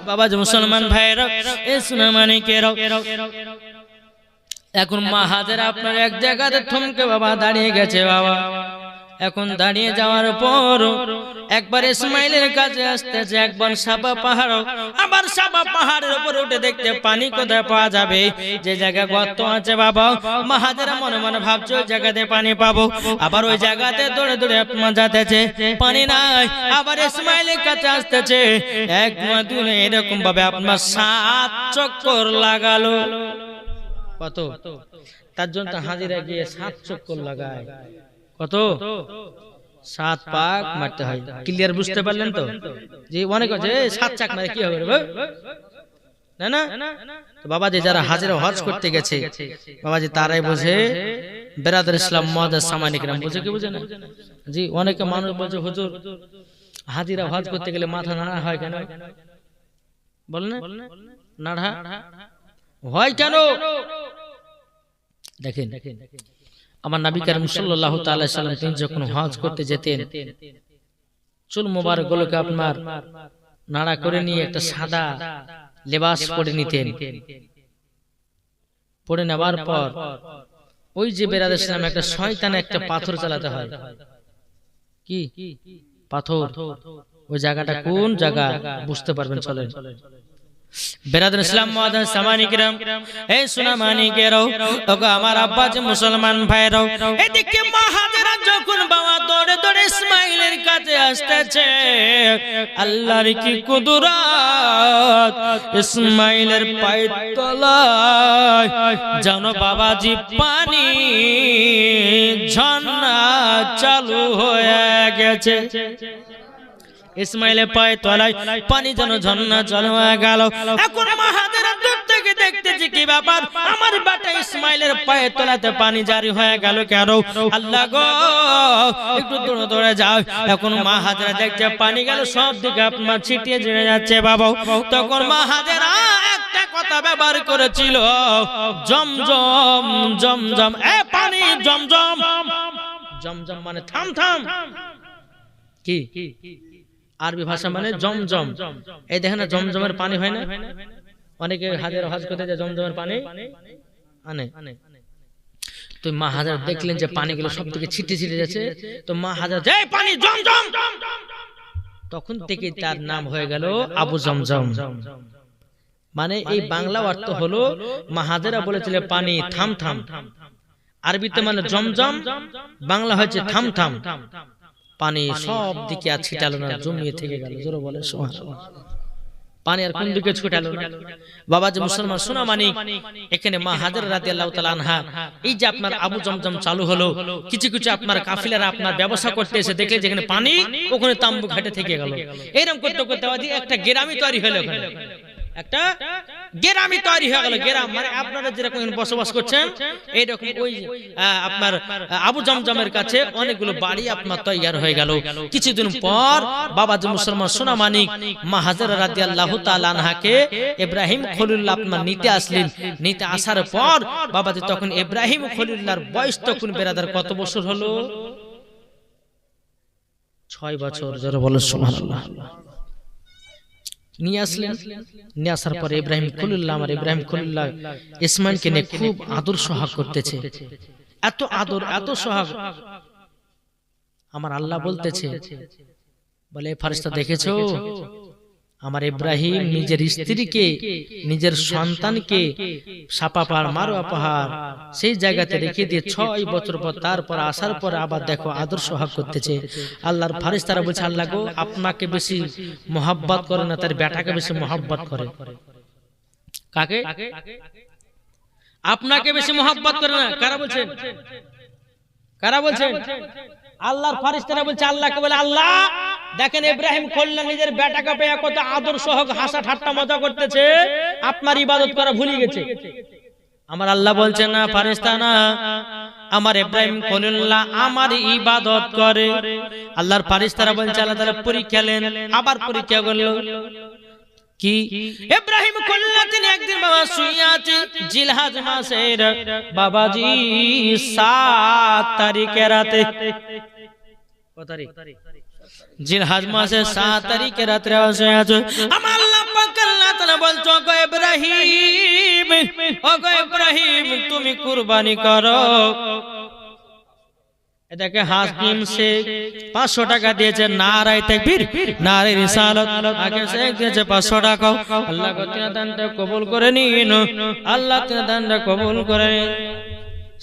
বাবা যে মুসলমান ভাইরা, এ সোনা মানিকেরা, এখন মা হাজারা আপনার এক জায়গাতে থমকে বাবা দাঁড়িয়ে গেছে। বাবা এখন দাঁড়িয়ে যাওয়ার পর একবার ইসমাইলের কাছে আসতেছে, একবার সাবা পাহাড়, আবার সাবা পাহাড়ের উপরে উঠে দেখতে পানি কোথায় পাওয়া যাবে, যে জায়গা গর্ত আছে। বাবা মা হাজারা মনে মনে ভাবছে ওই জায়গাতে পানি পাবো। আবার ওই জায়গাতে দৌড়ে দৌড়ে আপনার যাতেছে, পানি নাই। আবার ইসমাইলের কাছে আসতেছে, এক দুই এরকম ভাবে আপনার 7 চক্কর লাগালো। কত? তার জন্য হাজিরা গিয়ে 7 চক্কর লাগায়। কত? 7 পাক মারতে হয়। ক্লিয়ার বুঝতে পারলেন তো? যে অনেক আছে 7 চাক মারে কি হবে না না। তো বাবাজি যারা হাজিরা হজ করতে গেছে, বাবাজি তারাই বোঝে। বেরাদুল ইসলাম মুআজ্জাজ সামানি کرام বুঝে কি বুঝে না? জি অনেকে মানুষ বলছে, হুজুর হাজিরা হজ করতে গেলে মাথা নাড়া হয় কেন? বলেন নাড়া হয় কেন? দেখেন আমার নবী করিম সাল্লাল্লাহু তাআলা আলাইহি সাল্লাম তিনি যখন হজ করতে যেতেন, চুল মোবারক গুলোকে আপনার নাড়া করে নিয়ে একটা সাদা লেবাস পরে নিতেন। পরে নেওয়ার পর ওই যে বেরাদের সামনে একটা শয়তান একটা পাথর চালাতে হয়। কি পাথর? ওই জায়গাটা কোন জায়গা বুঝতে পারবেন, চলেন। বেরাদর ইসলাম মুআদ্দাস সামানি কিরাম, এই সোনা মানিকেরাও, ওগো আমার আব্বা যে মুসলমান ভাইরাও, এদিকে মা হাজেরা যখন বাবা দৌড়ে দৌড়ে ইসমাইলের কাছে আসতেছে, আল্লাহর কি কুদরত, ইসমাইলের পায়ের তলায় যেন বাবাজি পানি ঝর্ণা চালু হয়ে গেছে। ইসমাইলের পায়ে তলায় পানি যেন ঝর্ণা চালু হয়ে গেল। এখন মা হাজেরা দূর থেকে দেখতেছে কি ব্যাপার, আমার বেটা ইসমাইলের পায়ে তলাতে পানি জারি হয়ে গেল কেন? আল্লাহ গো, একটু দৌড়ে দৌড়ে যাও। এখন মা হাজেরা দেখছে পানি গেল সব দিকে আপনার ছিটিয়ে ছিটে যাচ্ছে বাবা। তখন মা হাজেরা একটা কথা ব্যবহার করেছিল, জমজম জমজম, এ পানি জমজম। জমজম মানে থাম থাম, কি আরবি ভাষা মানে জমজম। এই দেখেন না জমজমের পানি হয় না, অনেকে হাজার হজ করতে যায় জমজমের পানি আনে। তো মা হাজার দেখলেন যে পানিগুলো সব থেকে ছিটে ছিটে যাচ্ছে, তো মা হাজার এই পানি জমজম, তখন থেকে তার নাম হয়ে গেল আবু জমজম। মানে এই বাংলা অর্থ হলো মা হাজারা বলেছিল পানি থাম থাম, আরবিতে মানে জমজম, বাংলা হচ্ছে থাম থাম। পানি সব দিকে আর ছিটালো না, জমিয়ে থেকে গেল। জোরে বলে সুবহানাল্লাহ। পানি আর কোন দিকে ছিটালো না। বাবা যে মুসলমান সোনা মানিক, এখানে মা হাজেরা রাদিয়াল্লাহু তাআলা আনহা, এই যে আপনার আবু জমজম চালু হলো, কিছু কিছু আপনার কাফিলারা আপনার ব্যবসা করতে এসে দেখলে যেখানে পানি, ওখানে তাম্বু ঘাটে থেকে গেল। এরকম করতে করতে একটা গ্রামই তৈরি হলো, ওখানে একটা গ্রামই তৈরি হয়ে গেল। গ্রাম মানে আপনারা যেরকম বসবাস করছেন এইরকম ওই আপনার আবু জমজমের কাছে অনেকগুলো বাড়ি আপনার তৈরি হয়ে গেল। কিছুদিন পর বাবা যে মুসলমান সোনা মানিক মা হাজেরা রাদিয়াল্লাহু তাআলা আনহাকে ইব্রাহিম খলিলুল্লাহ আপনার নিতে আসলেন। নিতে আসার পর বাবাজি তখন ইব্রাহিম খলিলুল্লাহর বয়স তখন বেরাদার কত বছর হলো? 6 বছর। যারা বলে সুবহানাল্লাহ। নিয়ে আসলেন, নিয়ে আসার পরে ইব্রাহিম খলিলুল্লাহ, আমার ইব্রাহিম খলিলুল্লাহ ইসমাইলকে নিয়ে খুব আদর সোহাগ করতেছে। এত আদর এত সোহাগ, আমার আল্লাহ বলতেছে, বলে ফেরেশতা দেখেছো আমার ইব্রাহিম নিজের স্ত্রীকে, নিজের সন্তানকে সাপা পাহাড় মারোয়া পাহাড় সেই জায়গাতে রেখে দিয়ে 6 বছর পর তারপর আসার পর আবার দেখো আদর সোহাগ করতেছে। আল্লাহর ফেরেশতারা বলছে, আল্লাহ গো আপনাকে বেশি মোহাব্বত করে না, তার বেটাকে বেশি মোহাব্বত করে। কাকে? আপনাকে বেশি মোহাব্বত করে না। কারা বলছেন? কারা বলছেন? আল্লাহর ফেরেশতারা বলছে আল্লাহকে, বলে আল্লাহ দেখেন ইব্রাহিম খলিলুল্লাহ নিজের বেটাকে পেয়ে কত আদর সহগ হাসা ঠাট্টা মজা করতেছে, আপনার ইবাদত করা ভুলে গেছে। আমার আল্লাহ বলছেন না ফেরেশতা না, আমার ইব্রাহিম খলিলুল্লাহ আমার ইবাদত করে। আল্লাহর ফেরেশতারা বলছে আল্লাহ তাআলা পরীক্ষা নেন, আবার পরীক্ষা করলো। কি ইব্রাহিম খলিলুল্লাহ তিনি একদিন বাবা শুয়ে আছে জিলহজ মাসের বাবাজি 7 তারিখের রাতে। কত তারিখ? জিলহজ মাসের 7 তারিখের রাতে শুয়ে আছে। আমার আল্লাহ পাক আল্লাহ তাআলা বলছো, ওগো ইব্রাহিম, ওগো ইব্রাহিম তুমি কুরবানি করো। এটাকে হাকিম শেখ 500 টাকা দিয়েছে, নারায়ে তাকবীর নারায়ে রিসালাত, আগে শেখ দিয়েছে 500 টাকা। আল্লাহ তিনা দানটা কবুল করে নিন, আল্লাহ তিনা দানটা কবুল করে নিন।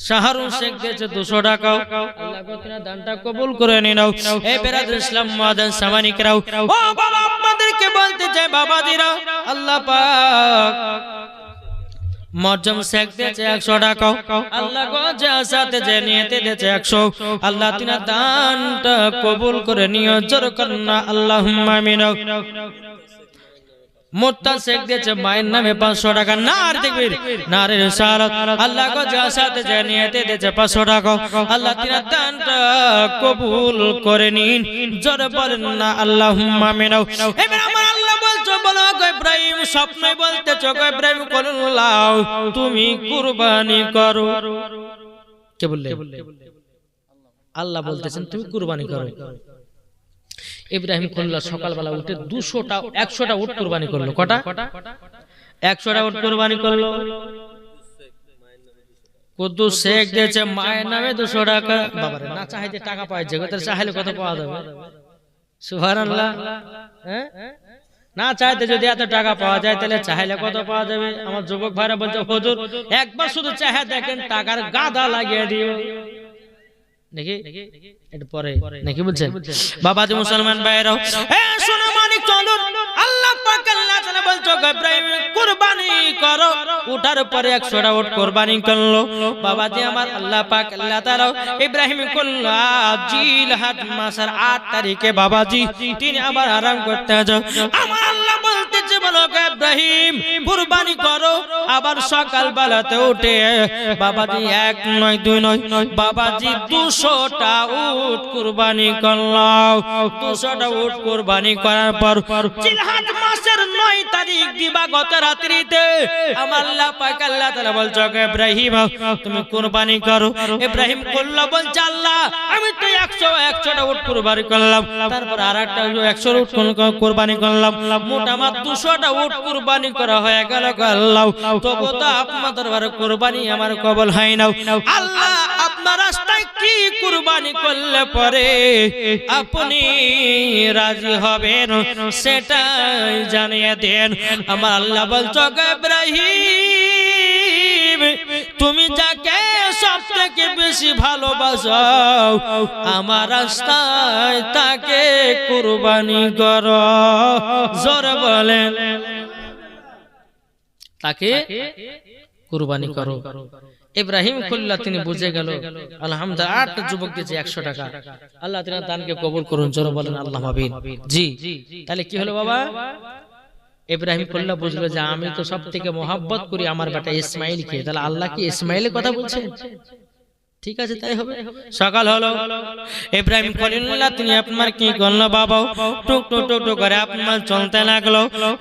শাহরুন শেখ দিয়েছে 200 টাকা, আল্লাহ তিনা দানটা কবুল করে নিন। এই বেরাদর ইসলাম মুআদ্দাস সামানিকরাও, ও বাবা আপনাদেরকে বলতে চাই বাবাজিরা, আল্লাহ পাক মরজম শেখ দিয়েছে 100 টাকা, আল্লাহ গো জাসাতে যে নিয়তে দিয়েছে 100, আল্লাহ তিনা দানটা কবুল করে নিও। জোর করুন না আল্লাহুম্মা আমিন। মুত্তা শেখ দিয়েছে মায়ের নামে 500 টাকা, নারে তাকবীর নারে রিসালাত, আল্লাহ গো জাসাতে যে নিয়তে দিয়েছে 500 টাকা, আল্লাহ তিনা দানটা কবুল করে নিন। জোর বলেন না আল্লাহুম্মা আমিন। এবার আমার আল্লাহ বলছো, বলো গো ইব্রাহিম স্বপ্নে বলতেছো ইব্রাহিম খলিলুল্লাহ তুমি কুরবানি করো। কে বললেন? আল্লাহ বলতেছেন তুমি কুরবানি করো। ইব্রাহিম খলিলুল্লাহ সকালবেলা উঠে 100টা উট কুরবানি করলো। কটা? 100টা উট কুরবানি করলো। কুদ্দুস শেখ দিয়েছে মায়ের নামে 200 টাকা। বাবারে, না চাইতে টাকা পাওয়া যাবে, তার চাইলে কত পাওয়া যাবে? সুবহানাল্লাহ। হ্যাঁ, না চাইতে যদি এত টাকা পাওয়া যায় তাহলে চাইলে কত পাওয়া যাবে? আমার যুবক ভাইরা বলছে হুজুর একবার শুধু চাহে দেখেন টাকার গাদা লাগিয়ে দিও নাকি এটা পরে নাকি বলছেন? বাবাজি মুসলমান ভাইরাও শোনো মানিক চলুন, আল্লাহ পাক আল্লাহ তাআলা বলছো ইব্রাহিম কুরবানি করো। উঠার পরে 100টা উট কুরবানি করলো। বাবাজি আমার আল্লাহ পাক আল্লাহ তাআলা ইব্রাহিম কুল্লাহ জিলহজ মাসের 8 তারিখে বাবাজি তিনি আবার আরাম করতে যাও। আমার আল্লাহ বলতেছে বলো ইব্রাহিম কুরবানি করো। আবার সকাল বেলাতে উঠে বাবাজি 1 নয় 2 নয় বাবাজি 200টা উট কুরবানি করলাম। 200টা উট কুরবানি করার পর জিলহজ মাসের 9 তারিখ দিবাগত রাত্রিতে আমার আল্লাহ পাক আল্লাহ তাআলা বলছো ইব্রাহিম তুমি কুরবানি করো। ইব্রাহিম কল্লা বলছে আল্লাহ আমি তো 100টা উট কুরবানি করলাম, তারপর আরেকটা 100 উট কুরবানি করলাম, মোট আমার 200টা উট কুরবানি করা হয়ে গেল আল্লাহ। তবু তো আপনার দরবারে কুরবানি আমার কবুল হয় না। আল্লাহ আপনার রাস্তায় কি কুরবানি করলে পরে আপনি রাজি হবেন সেটাই জানিয়ে দেন। আমার আল্লাহ বলছো ইব্রাহিম তুমি যাকে সবথেকে বেশি ভালোবাসো আমার রাস্তায় তাকে কুরবানি করো। জোরে বলেন তাকে কুরবানি করো। ইব্রাহিম খলিলুল্লাহ তিনি বুঝে গেল আলহামদুলিল্লাহ 8টা যুবক দিয়েছে 100 টাকা। আল্লাহ তাআলা দানকে কবুল করুন। জোরে বলেন আল্লাহুম্মা আমিন। জি তাহলে কি হলো বাবা? ইব্রাহিম খলিলুল্লাহ বুঝলো যে আমি তো সবথেকে মহব্বত করি আমার বেটা ইসমাইলকে। তাহলে আল্লাহ কি ইসমাইলের কথা বলছেন? ঠিক আছে তাই হবে। সকাল হলো, ইব্রাহিম খলিলুল্লাহ তিনি আপনার কি করলো বাবা টুক টুক টুক টুক করে আপনার চলতে লাগলো।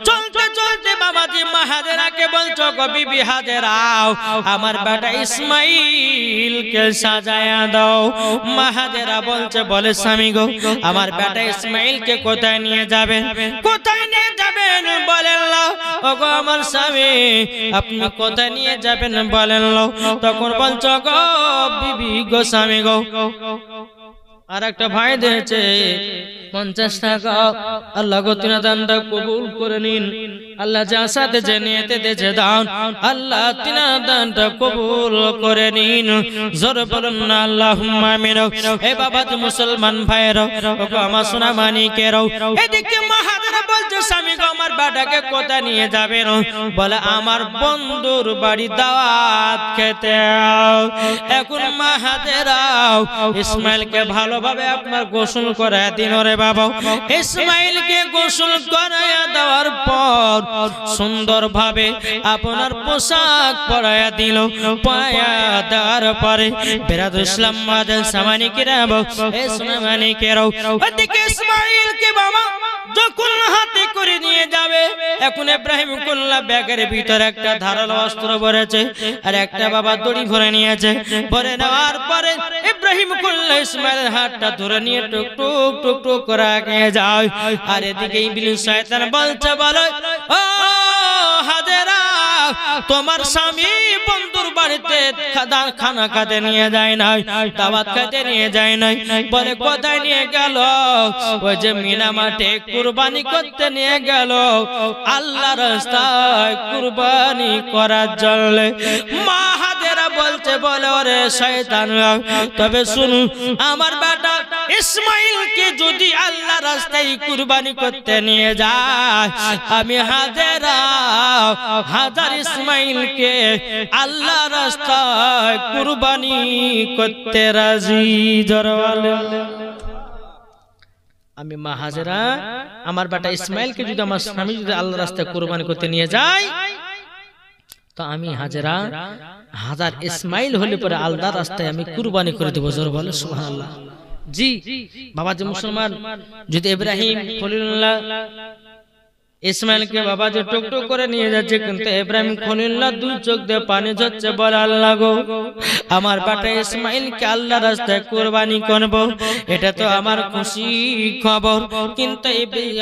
চলতে চলতে বাবাজি মা হাজেরাকে বলছো গো বিবি হাজেরাও আমার বেটা ইসমাইলকে সাজায়া দাও। মা হাজেরা বলছে বলে স্বামী গো আমার বেটা ইসমাইলকে কোথায় নিয়ে যাবেন? কোথায় নিয়ে যাবেন বলেন না। ওগো আমার স্বামী আপনি কোথায় নিয়ে যাবেন বলেন না। তখন বলছো গো বিবি গো স্বামী গো আর একটা ভাই দিয়েছে 50 টাকা। আল্লাহ গো তিনা দানটা কবুল করে নিন। আল্লাহ যা সাথে যে নিয়েতে দেছে দান আল্লাহ তিনা দানটা কবুল করে নিন। জোরে বলুন না আল্লাহুম্মা আমিন। হে বাবা মুসলমান ভাইরা ওগো আমার সোনা মানিকেরাও এদিকে মাহাদারা বলছে স্বামী গো আমার বাটাকে কোথায় নিয়ে যাবেন? বলে আমার বন্ধুর বাড়ি দাওয়াত খেতে। এখন মাহাদারাও ইসমাইলকে ভালোভাবে আপনার গোসল করায় দিন রে বাবা। ইসমাইলকে গোসল করায়া দেওয়ার পর সুন্দরভাবে আপনার পোশাক পরায়া দিল। পায়া দেওয়ার পরে বেরাদুল ইসলাম মাদাল সামানিকেরাও ইসমাইলকেরাও ওদিকে ইসমাইলকে বাবা যখন হাতে করে নিয়ে যাবে এখন ইব্রাহিম কুল্লাহ ব্যাগের ভিতরে একটা ধারালো অস্ত্র ভরেছে আর একটা বাবা দড়ি ভরে নিয়েছে। ভরে নেওয়ার পরে ইব্রাহিম কুল্লাহ ইসমাইলের হাতটা ধরে নিয়ে টুক টুক টুক টুক করে এগিয়ে যায়। আর এদিকে ইবলিস শয়তান বলছে বলে ও হাজেরা তোমার স্বামী বন্ধুর বাড়িতে খানা খেতে নিয়ে যায় নাই, দাওয়াত খেতে নিয়ে যায় নাই। বলে কোথায় নিয়ে গেল? ওই যে মিনা মাঠে কুরবানি করতে নিয়ে গেল আল্লাহর রাস্তায় কুরবানি করার জন্য। মা হাজেরা বলছে বলে ওরে শয়তান তবে শুনুন আমার বেটা ইসমাইলকে যদি আল্লাহর রাস্তায় কুরবানি করতে নিয়ে যায় আমি হাজেরা হাজার ইসমাইলকে আল্লাহর রাস্তায় কুরবানি করতে রাজি। জরওয়ালে আমি মা হাজেরা আমার বেটা ইসমাইলকে যদি আমার স্বামী যদি আল্লাহর রাস্তায় কুরবানি করতে নিয়ে যায় তো আমি হাজেরা হাজার ইসমাইল হলে পরে আল্লাহর রাস্তায় আমি কুরবানি করে দেব। জোরে বলে সুবহানাল্লাহ। জি বাবা যে মুসলমান যদি ইব্রাহিম খলিলুল্লাহ ইসমাইলকে বাবা যে টুকটুক করে নিয়ে যাচ্ছে, কিন্তু ইব্রাহিম খলিলুল্লাহ দুই চোখ দিয়ে পানি ঝরছে, বলে আল্লাহ গো, আমার বেটা ইসমাইলকে আল্লাহ রাস্তায় কুরবানি করব, এটা তো আমার খুশি খবর। কিন্তু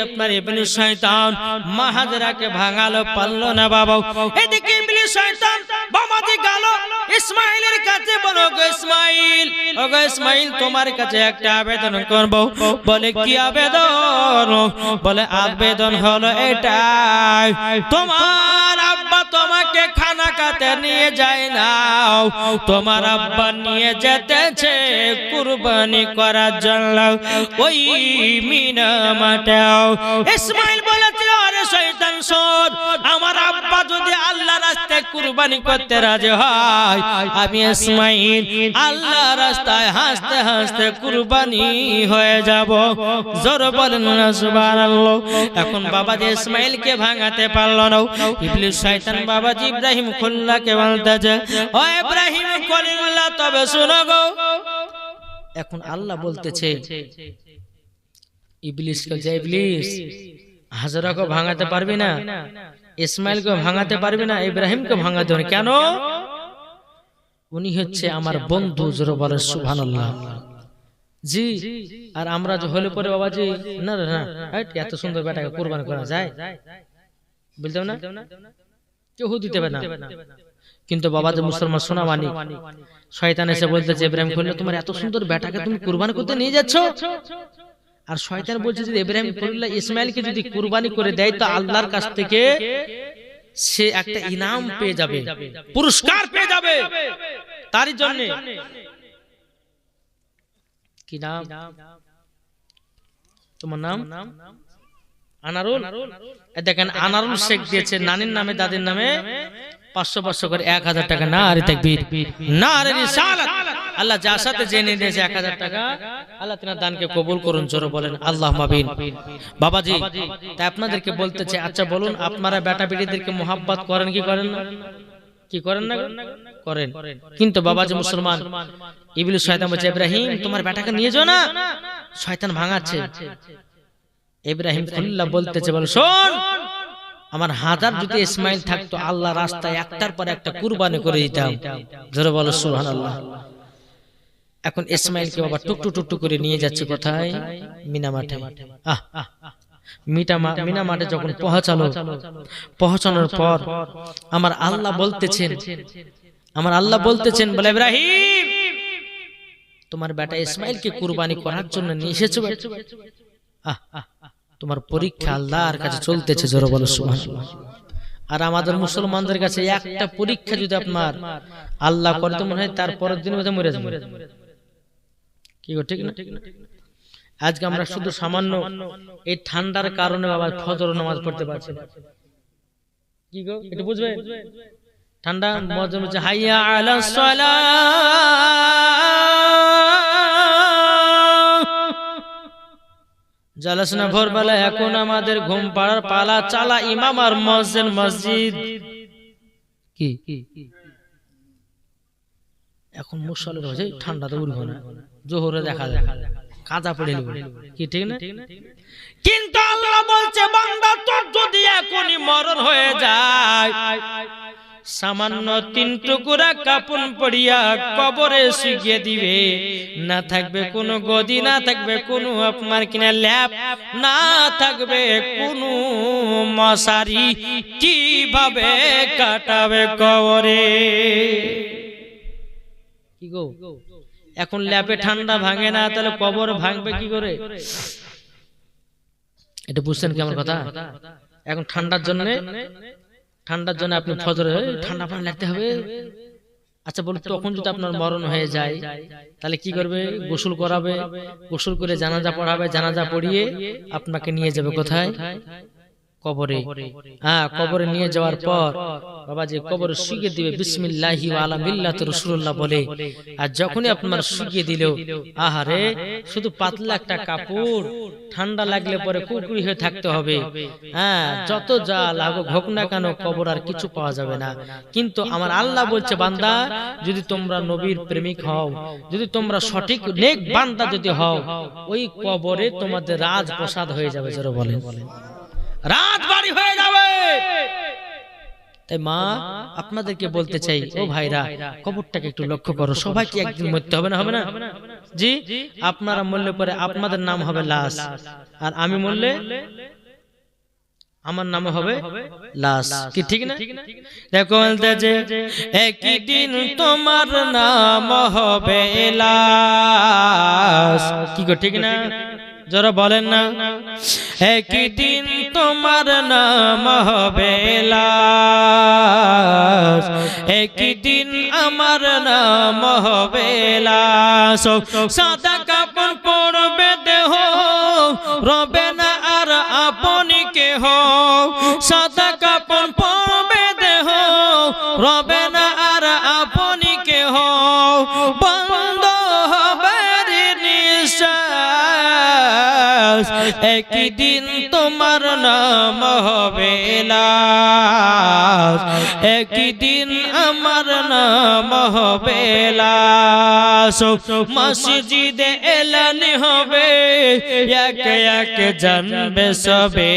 আপনার ইবলিস শয়তান মা হাজরাকে ভাঙালো, পারলো না বাবা। এদিকে ইবলিস শয়তান বামাতে গেল ইসমাইলের কাছে, বলো গো ইসমাইল, ও গো ইসমাইল, তোমার কাছে একটা আবেদন করব। বলে কি আবেদন? বলে আবেদন হলো এটাই, তোমার আব্বা তোমাকে খানা খাতে নিয়ে যায় না, তোমার আব্বা নিয়ে যেতেছে কুরবানি করার জন্য ওই মিনা মাঠে। ইসমাইল বলেছিল, আরে শয়তান শোন, আমার আব্বা যদি আল্লাহ রাস্তায় কুরবানি করতে রাজি হয়, আমি ইসমাইল আল্লাহ রাস্তায় হাসতে হাসতে কুরবানি হয়ে যাব। জোর বলেন না সুবহানাল্লাহ। এখন বাবাজি ইসমাইলকে ভাঙাতে পারল না। ইবলিস শয়তান বাবাজি ইব্রাহিম খলিলুল্লাহকে বলতেছে, ও ইব্রাহিম খলিলুল্লাহ, তবে শোনো গো। এখন আল্লাহ বলতেছে ইবলিসকে, যে ইবলিস, হাজরাকে ভাঙাতে পারবি না, ইসমাইলকে ভাঙাতে পারবি না, ইব্রাহিমকে ভাঙাতে হবে। কেন? উনি হচ্ছে আমার বন্ধু। জোরে বলেন সুবহানাল্লাহ। জি, আর আমরা যে হলে পরে বাবাজি, না না এত সুন্দর বেটাকে কুরবানি করা যায় বলতাম না, কেউ দিতে পারে না। কিন্তু বাবা যে মুসলমান সোনা মানি, শয়তান এসে বলতেছে, ইব্রাহিম খলিল, তোমার এত সুন্দর বেটাকে তুমি কুরবানি করতে নিয়ে যাচ্ছ। আর শয়তান বলছে যে ইব্রাহিম খলিল ইসমাইলকে যদি কুরবানি করে দেয়, তো আল্লাহর কাছ থেকে সে একটা ইনাম পেয়ে যাবে, পুরস্কার পেয়ে যাবে। তারই জন্য কি নাম তোমার? নাম আনারুল। দেখেন আনারুল শেখ দিয়েছে নানির নামে, দাদির নামে 500 করে 1000 টাকা। না আরে তাকবীর, না আরে রিসালাত। আল্লাহ যার সাথে জেনে দিয়েছে 1000 টাকা, আল্লাহ তিনার দানকে কবুল করুন। জোরে বলেন আল্লাহুম্মা আমিন। বাবাজি, তাই আপনাদেরকে বলতেছে, আচ্ছা বলুন, আপনারা বেটা বেটিদেরকে মোহাব্বত করেন কি করেন না? কি করেন না? করেন। কিন্তু বাবাজি মুসলমান, ইবলিস শয়তান বলছে, ইব্রাহিম তোমার বেটাকে নিয়ে যাও না, শয়তান ভাঙাচ্ছে। ইব্রাহিম খলিলুল্লাহ বলতেছে, বল শোন, আমার হাজার যদি ইসমাইল থাকতো, আল্লাহ রাস্তায় একটার পর একটা কুরবানি করে দিতাম। জোরে বলো সুবহানাল্লাহ। এখন ইসমাইলকে বাবা টুকটু টুকটু করে নিয়ে যাচ্ছে কোথায়? মিনা মাঠে। মিনা মাঠে যখন পৌঁছানোর পর আমার আল্লাহ বলতেছেন, বলে ইব্রাহিম তোমার বেটা ইসমাইলকে কুরবানি করার জন্য নিয়ে এসেছো। তোমার পরীক্ষা আল্লাহর কাছে চলতেছে। জোরে বলো সুবহানাল্লাহ। আর আমাদের মুসলমানদের কাছে একটা পরীক্ষা যদি আপনার আল্লাহ করতে মনে হয়, তার পরের দিন মরে যাবে। কি গো, ঠিক না? আজকে আমরা শুধু সামান্য এই ঠান্ডার কারণে বাবা ফজর নামাজ পড়তে পারছি না। কি গো, একটু বুঝবে? ঠান্ডা মজা হচ্ছে, হাইয়া আলাস সালাহ, জালাসনা ভোরবেলা। এখন আমাদের ঘুম পাড়ার পালা, চালা ইমাম আর মসজিদ। কি এখন মুসল্লির হয়েছে, ঠান্ডাতে উঠবো না, জোহরে দেখা যায় কাদা পড়ে কি, ঠিক না? কিন্তু আল্লাহ বলছে, বান্দা তোর যদি এখনই মরণ হয়ে যায়, সামান্য 3 টুকরা কাপড় পরিয়া কবরে শুকিয়ে দিবে। না থাকবে কোনো গদি, না থাকবে কোনো আপনার কিনা ল্যাপ, না থাকবে কোনো মশারি। কিভাবে কাটাবে কবরে? কি গো, এখন ল্যাপে ঠান্ডা ভাঙে না, তাহলে কবর ভাঙবে কি করে? এটা বুঝছেন কি আমার কথা? এখন ঠান্ডার জন্য আপনি ফজরে ঠান্ডা পানি লাগতে হবে। আচ্ছা বলুন, তখন যদি আপনার মরণ হয়ে যায়, তাহলে কি করবে? গোসল করাবে, গোসল করে জানাজা পড়াবে, জানাজা পড়িয়ে আপনাকে নিয়ে যাবে কোথায়? কবরে। কবরে নিয়ে যাওয়ার পর বাবাজি কবরে শুকিয়ে দিবে, বিসমিল্লাহি ওয়া আলা মিল্লাতি রাসূলুল্লাহ বলে। আর যখনই আপনার শুকিয়ে দিল, আহারে শুধু পাতলা একটা কাপড়, ঠান্ডা লাগলে পরে কুকুরি হয়ে থাকতে হবে। যত যা লাগুক হোক না কেন, কবর আর কিছু পাওয়া যাবে না। কিন্তু আমার আল্লাহ বলছে, বান্দা যদি তোমরা নবীর প্রেমিক হও, যদি তোমরা সঠিক নেক বান্দা যদি হও, ওই কবরে তোমাদের রাজপ্রসাদ হয়ে যাবে। যারা বলেন রাজবাড়ি হয়ে যাবে। তাই মা আপনাদেরকে বলতে চাই, ও ভাইরা, কবরটাকে একটু লক্ষ্য করো। সবাই কি একদিন মরতে হবে না? হবে না? জি, আপনারা মরলে পরে আপনাদের নাম হবে লাশ, আর আমি মরলে আমার নাম হবে লাশ। কি ঠিক না? দেখো যে একই দিন তোমার নাম হবে লাশ। কি গো ঠিক না? যারা বলেন না, একই দিন তোমার নাম হবে লাশ, একই দিন আমার নাম হবে লাশ। সাদা কাপড় পরবে দেহ, রবে না আর আপনি কেহ। সাদা কাপড় পরবে দেহ, রবে না আর আপনি কেহ। বন্ধ হবে নিঃশ্বাস, একই দিন তোমার নাম হবে লাশ, একই দিন আমার নাম হবে লাশ। মসজিদে এলান হবে, এক এক জানবে সবে,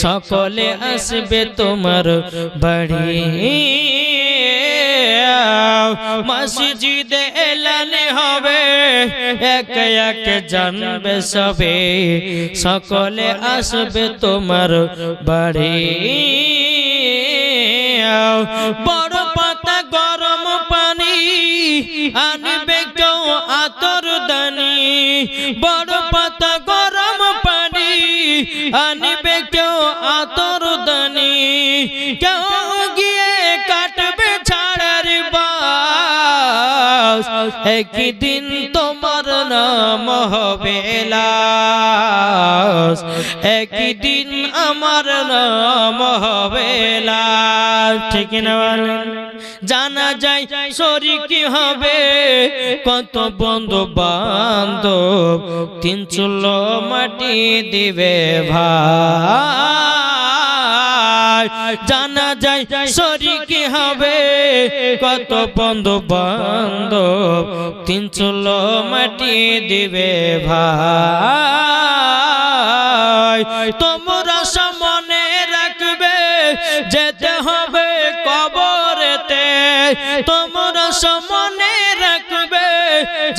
সকলে আসবে তোমার বাড়ি। মসজিদে এলান হবে, এক এক জানবে সবে, সকলে আসবে তোমার বাড়ি। বড় পাতা গরম পানি আনবে কেউ আতর দানি, বড় পাতা গরম পানি আনবে কেউ আতর দানি। কেউ গিয়ে কাটবে ছাড়ার বাস, একই দিন তোমার নাম হবে লাশ, একই দিন আমার নাম হবে লাশ। ঠিক না বলেন? জানা যায় শরীকি হবে কত বন্ধু বান্ধব, তিন চুলো মাটি দিবে ভাই। জানা যায় শরীকি হবে কত বন্ধু বান্ধব, তিন চুলো মাটি দিবে ভাই। তোমরা সামনে রাখবে যেতে হবে কবরেতে, তোমরা সামনে রাখবে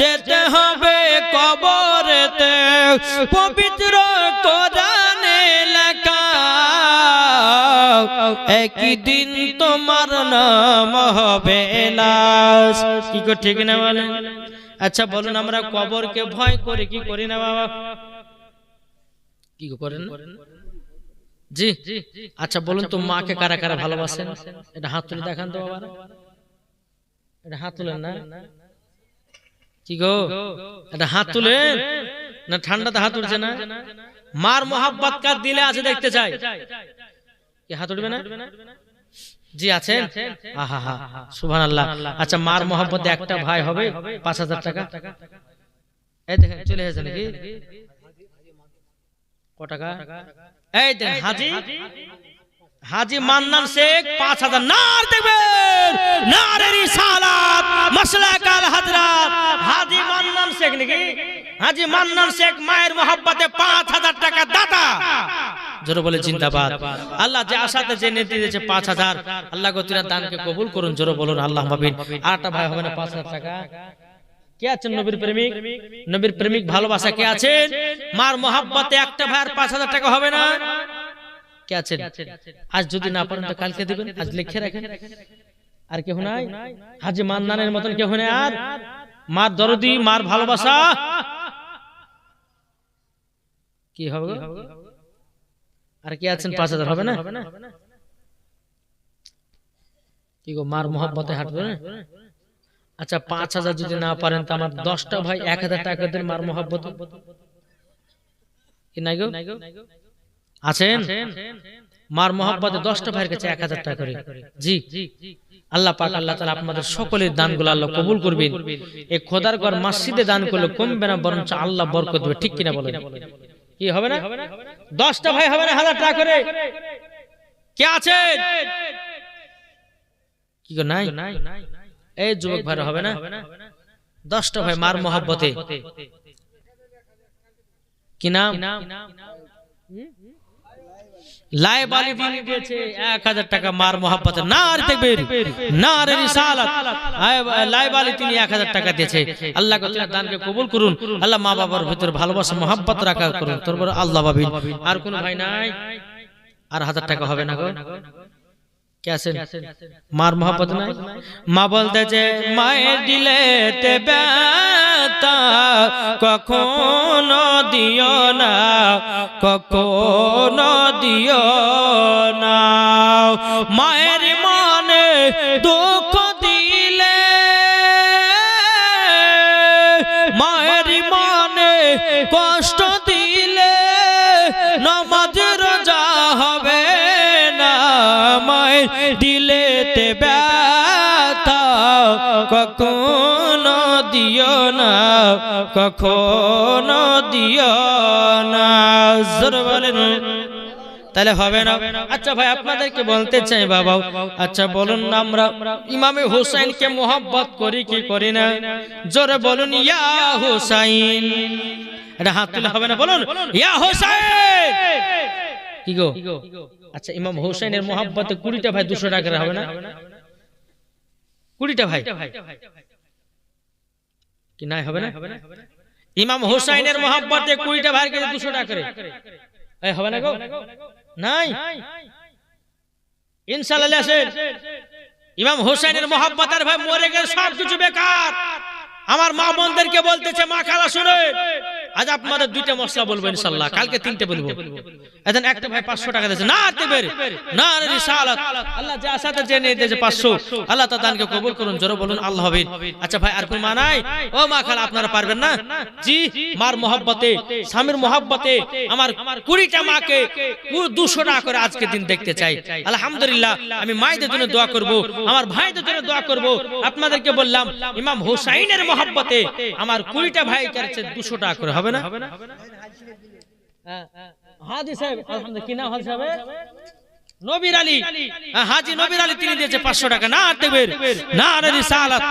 যেতে হবে কবরেতে। পবিত্র কোরআনে লেখা, একই দিন তোমার নাম হবে লাশ। কি গো ঠিক না বলেন? আচ্ছা বলুন, আমরা কবরকে ভয় করে কি করি না বাবা? কি করেন? জি। আচ্ছা বলুন তো, মাকে কারা কারা ভালোবাসেন? এটা হাত তুলে দেখান তো বাবা। এটা হাত তুলেন না? কি গো, এটা হাত তুলেন না? ঠান্ডাতে হাত উঠছে না? মার মোহাব্বত কার দিলে আছে দেখতে চাই। কি হাত উঠবে না? জি আছেন? আহা হা, সুবহানাল্লাহ। আচ্ছা, মার মোহাব্বতে একটা ভাই হবে ৫,০০০ টাকা। এই দেখেন চলে এসেছে নাকি? ক টাকা? এই দেখেন হাজি হাজি মান্নান শেখ ৫,০০০। নার দেখবেন, নারে রিসালাত মাসলাক আল হযরত হাজি মান্নান শেখ নাকি? হাজি মান্নান শেখ মায়ের মোহাব্বতে ৫,০০০ টাকা দাতা। জোরে বলে জিন্দাবাদ। আল্লাহ যে আশাতে যে নেতি দিয়েছে ৫,০০০, আল্লাহ গো তিনার দানকে কবুল করুন। জোরে বলুন আল্লাহুম্মা আমিন। আরেকটা ভাই হবে না ৫,০০০ টাকা? কে আছেন নবীর প্রেমিক? নবীর প্রেমিক ভালোবাসা কে আছেন? মার মোহাব্বতে একটা ভাইয়ের ৫,০০০ টাকা হবে না? কে আছেন? আজ যদি না পারেন তো কালকে দিবেন, আজ লিখে রাখেন। আর কেউ নাই? হাজি মান্নানের মতন কেউ নাই? আর মার দরদি, মার ভালোবাসা কি হবে? আর কি আছেন? ৫,০০০ হবে না? কি গো, মার মোহাব্বতে হাঁটবে না? আচ্ছা ৫,০০০ যদি না পারেন তো আমার ১০টা ভাই ১,০০০ টাকা দেন মার মোহাব্বতে। কি নাই গো? আছেন? মার মোহাব্বতে 10টা ভাইয়ের কাছে ১,০০০ টাকা করে। জি, আল্লাহ পাক আল্লাহ তাআলা আপনাদের সকলের দানগুলো আল্লাহ কবুল করবেন। এই খোদার ঘর মসজিদে দান করলে কমবে না, বরঞ্চ আল্লাহ বরকত দেবে। ঠিক কিনা বলেন? কি হবে না? 10টা ভাই হবে না ১,০০০ টাকা করে? কে আছে? কি গো নাই? এই যুবক ভাই হবে না? 10টা ভাই মার মোহাব্বতে। কি নাম? লাই বালি দিয়ে দিয়েছে 1000 টাকা মার মোহাব্বতে নারে তাকবীর নারে রিসালাত লাই বালি তিনি 1000 টাকা দিয়েছে আল্লাহ কো তার দানকে কবুল করুন আল্লাহ মা বাবার ভিতর ভালোবাসা মোহাব্বত রাখা করুন তোর আল্লাহ বাবিন আর কোন ভাই নাই আর 1000 টাকা হবে না গো कैसे मार मोहब्बत नहीं माँ बोलते जे माয়ের দিলেতে ব্যথা কখনো দিও না কখনো দিও না মায়ের মনে দুঃখ দিলে মায়ের মনে কষ্ট দিলে নামাজ রোজা হবে দিলেতে ব্যথা কখনো দিও না কখনো দিও না জোরে বলেন তাহলে হবে না আচ্ছা ভাই আপনাদেরকে বলতে চাই বাবা আচ্ছা বলুন না আমরা ইমামে হুসাইনকে মোহাব্বত করি কি করি না জোরে বলুন ইয়া হুসাইন এটা হাত তুলে হবে না বলুন ইয়া হুসাইন কি গো আচ্ছা ইমাম হোসেনের মোহাব্বতে 20টা ভাই 200 টাকা হবে না 20টা ভাই কি নাই হবে না ইমাম হোসেনের মোহাব্বতে 20টা ভাইকে 200 টাকা করে এই হবে না গো নাই ইনশাআল্লাহ আসেন ইমাম হোসেনের মোহাব্বতের ভাই মরে গেলে সব কিছু বেকার আমার মা বোনদেরকে বলতেছে মা খালা শুনে আজ আপনাদের 2টা মশলা বলবো ইনশাআল্লাহ কালকে 3টে বলবো এখন একটা ভাই 500 টাকা দিয়েছে না তেবের না রিসালাত আল্লাহ যা সাথে জেনে দিয়েছে 500 আল্লাহ তাআলা দানকে কবুল করুন জোরে বলুন আল্লাহ হবে আচ্ছা ভাই আর কোন মা নাই ও মা খালা আপনারা পারবেন না জি মার মোহাব্বতে স্বামীর মোহাব্বতে আমার 20টা মাকে পুরো 200 টাকা করে আজকে দিন দেখতে চাই আলহামদুলিল্লাহ আমি মায়েদের জন্য দোয়া করব আমার ভাইদের জন্য দোয়া করব আপনাদেরকে বললাম ইমাম হোসেনের মোহাব্বতে আমার 20টা ভাই কাছে 200 টাকা করে হবে না হাজি সাহেব আলহামদুলিল্লাহ কি নাম হাজি সাহেব নবীর আলী হাজি নবীর আলী তিনি দিয়েছে 500 টাকা না দেবের না রিসালাত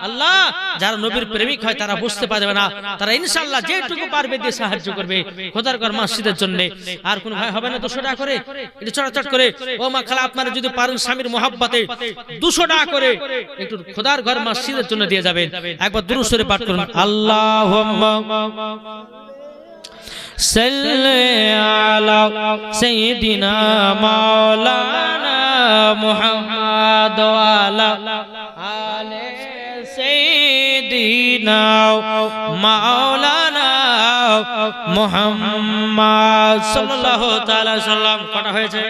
আল্লাহ যারা নবীর প্রেমিক হয় তারা বুঝতে পারবে না তারা ইনশাআল্লাহ যেটুকু পারবে দিয়ে সাহায্য করবে খোদার ঘর মসজিদের জন্য আর কোন ভাই হবে না 200 টাকা করে একটু চড়াচড় করে ও মা খালা আপনারা যদি পারেন স্বামীর মোহাব্বতে 200 টাকা করে একটু খোদার ঘর মসজিদের জন্য দিয়ে যাবেন একবার দুরূদ শরীফ পাঠ করুন আল্লাহুম্মা সাল্লি আলা সাইয়্যিদিনা মাওলানা মুহাম্মদ ওয়া আলা আলি সাইয়্যিদিনা মাওলানা মুহাম্মদ সাল্লাল্লাহু তাআলা সাল্লাম কটা হয়েছে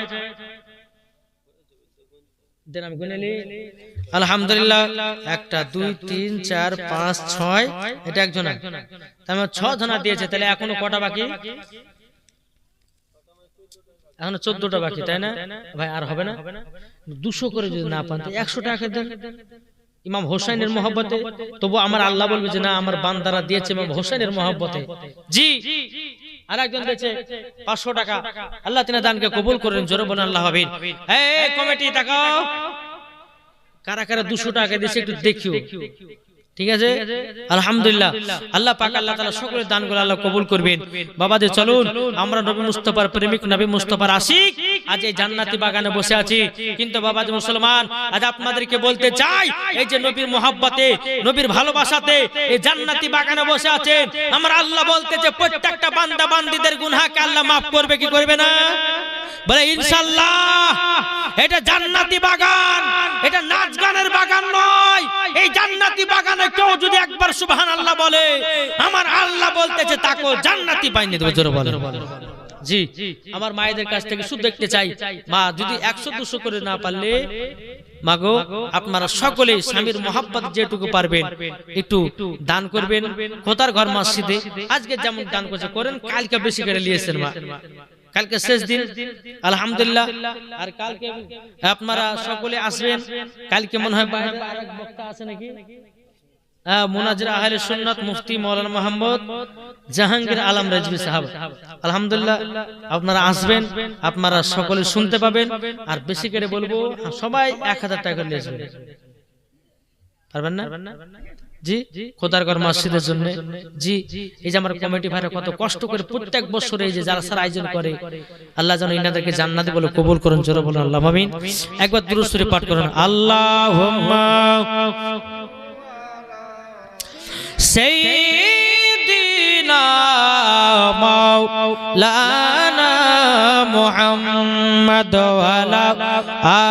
দেন আমি গুনেলি আলহামদুলিল্লাহ 1 2 3 4 5 6 এটা একজন তাহলে 6 জনা দিয়েছে তাহলে এখনো কটা বাকি এখনো 14টা বাকি তাই না ভাই আর হবে না 200 করে যদি না পান তো 100 টাকা দেন ইমাম হোসেনের মোহাব্বতে তবু আমার আল্লাহ বলবে যে না আমার বান্দারা দিয়েছে ইমাম হোসেনের মোহাব্বতে জি আরেকজন দিয়েছে 500 টাকা আল্লাহ তাআলা দানকে কবুল করেন জোরে বলেন আল্লাহ আমিন এই কমিটি তাকাও কারা কারা 200 টাকা দিয়েছে একটু দেখিও ঠিক আছে আলহামদুলিল্লাহ আল্লাহ পাক আল্লাহ তাআলা সকলের দানগুলো আল্লাহ কবুল করবেন বাবাজি চলুন আমরা নবী মুস্তাফার প্রেমিক নবী মুস্তাফার আশিক আজ এই জান্নাতি বাগানে বসে আছি কিন্তু বাবাজি মুসলমান আজ আপনাদেরকে বলতে চাই এই যে নবীর মোহাব্বতে নবীর ভালোবাসাতে এই জান্নাতি বাগানে বসে আছেন আমার আল্লাহ বলতেছে প্রত্যেকটা বান্দা বান্দীদের গুনাহকে আল্লাহ maaf করবে কি করবে না বলে ইনশাআল্লাহ এটা জান্নাতি বাগান এটা নাচ গানের বাগান নয় এই জান্নাতি বাগানে কেউ যদি একবার সুবহানাল্লাহ বলে আমার আল্লাহ বলতেছে তাকে জান্নাতি বানিয়ে দেবে জোরে বলে জি আমার মায়েদের কাছ থেকে শুধু দেখতে চাই মা যদি 100 200 করে না পারলে মাগো আপনারা সকলে স্বামীর মোহাব্বত যেটুকু পারবেন একটু দান করবেন খোদার ঘর মসজিদে আজকে যেমন দান করছে করেন কালকে বেশি করে নিয়েছেন মা কালকে শেষ দিন আলহামদুলিল্লাহ আর কালকে আপনারা সকলে আসবেন কালকে মনে হয় বাইরে আরেক বক্তা আছে নাকি মুনাজির আহলে সুন্নাত মুফতি মাওলানা মোহাম্মদ জাহাঙ্গীর আলম রাজভী সাহেব আলহামদুলিল্লাহ আপনারা আসবেন আপনারা সকলে শুনতে পাবেন আর বেশি করে বলবো সবাই 1000 টাকা করে নিয়ে আসবেন পারবেন না জি খোদার ঘর মসজিদের জন্য জি এই যে আমার কমিটি ভাইরা কত কষ্ট করে প্রত্যেক বছর এই যে যারা সারা আয়োজন করে আল্লাহ যেন ইনাদেরকে জান্নাতে বলে কবুল করুন জোরে বলুন আল্লাহু আমিন একবার দুরূদ শরীফ পাঠ করুন আল্লাহুম্মা সাইয়্যিদিনা মাওলানা মুহাম্মদ ওয়া আলা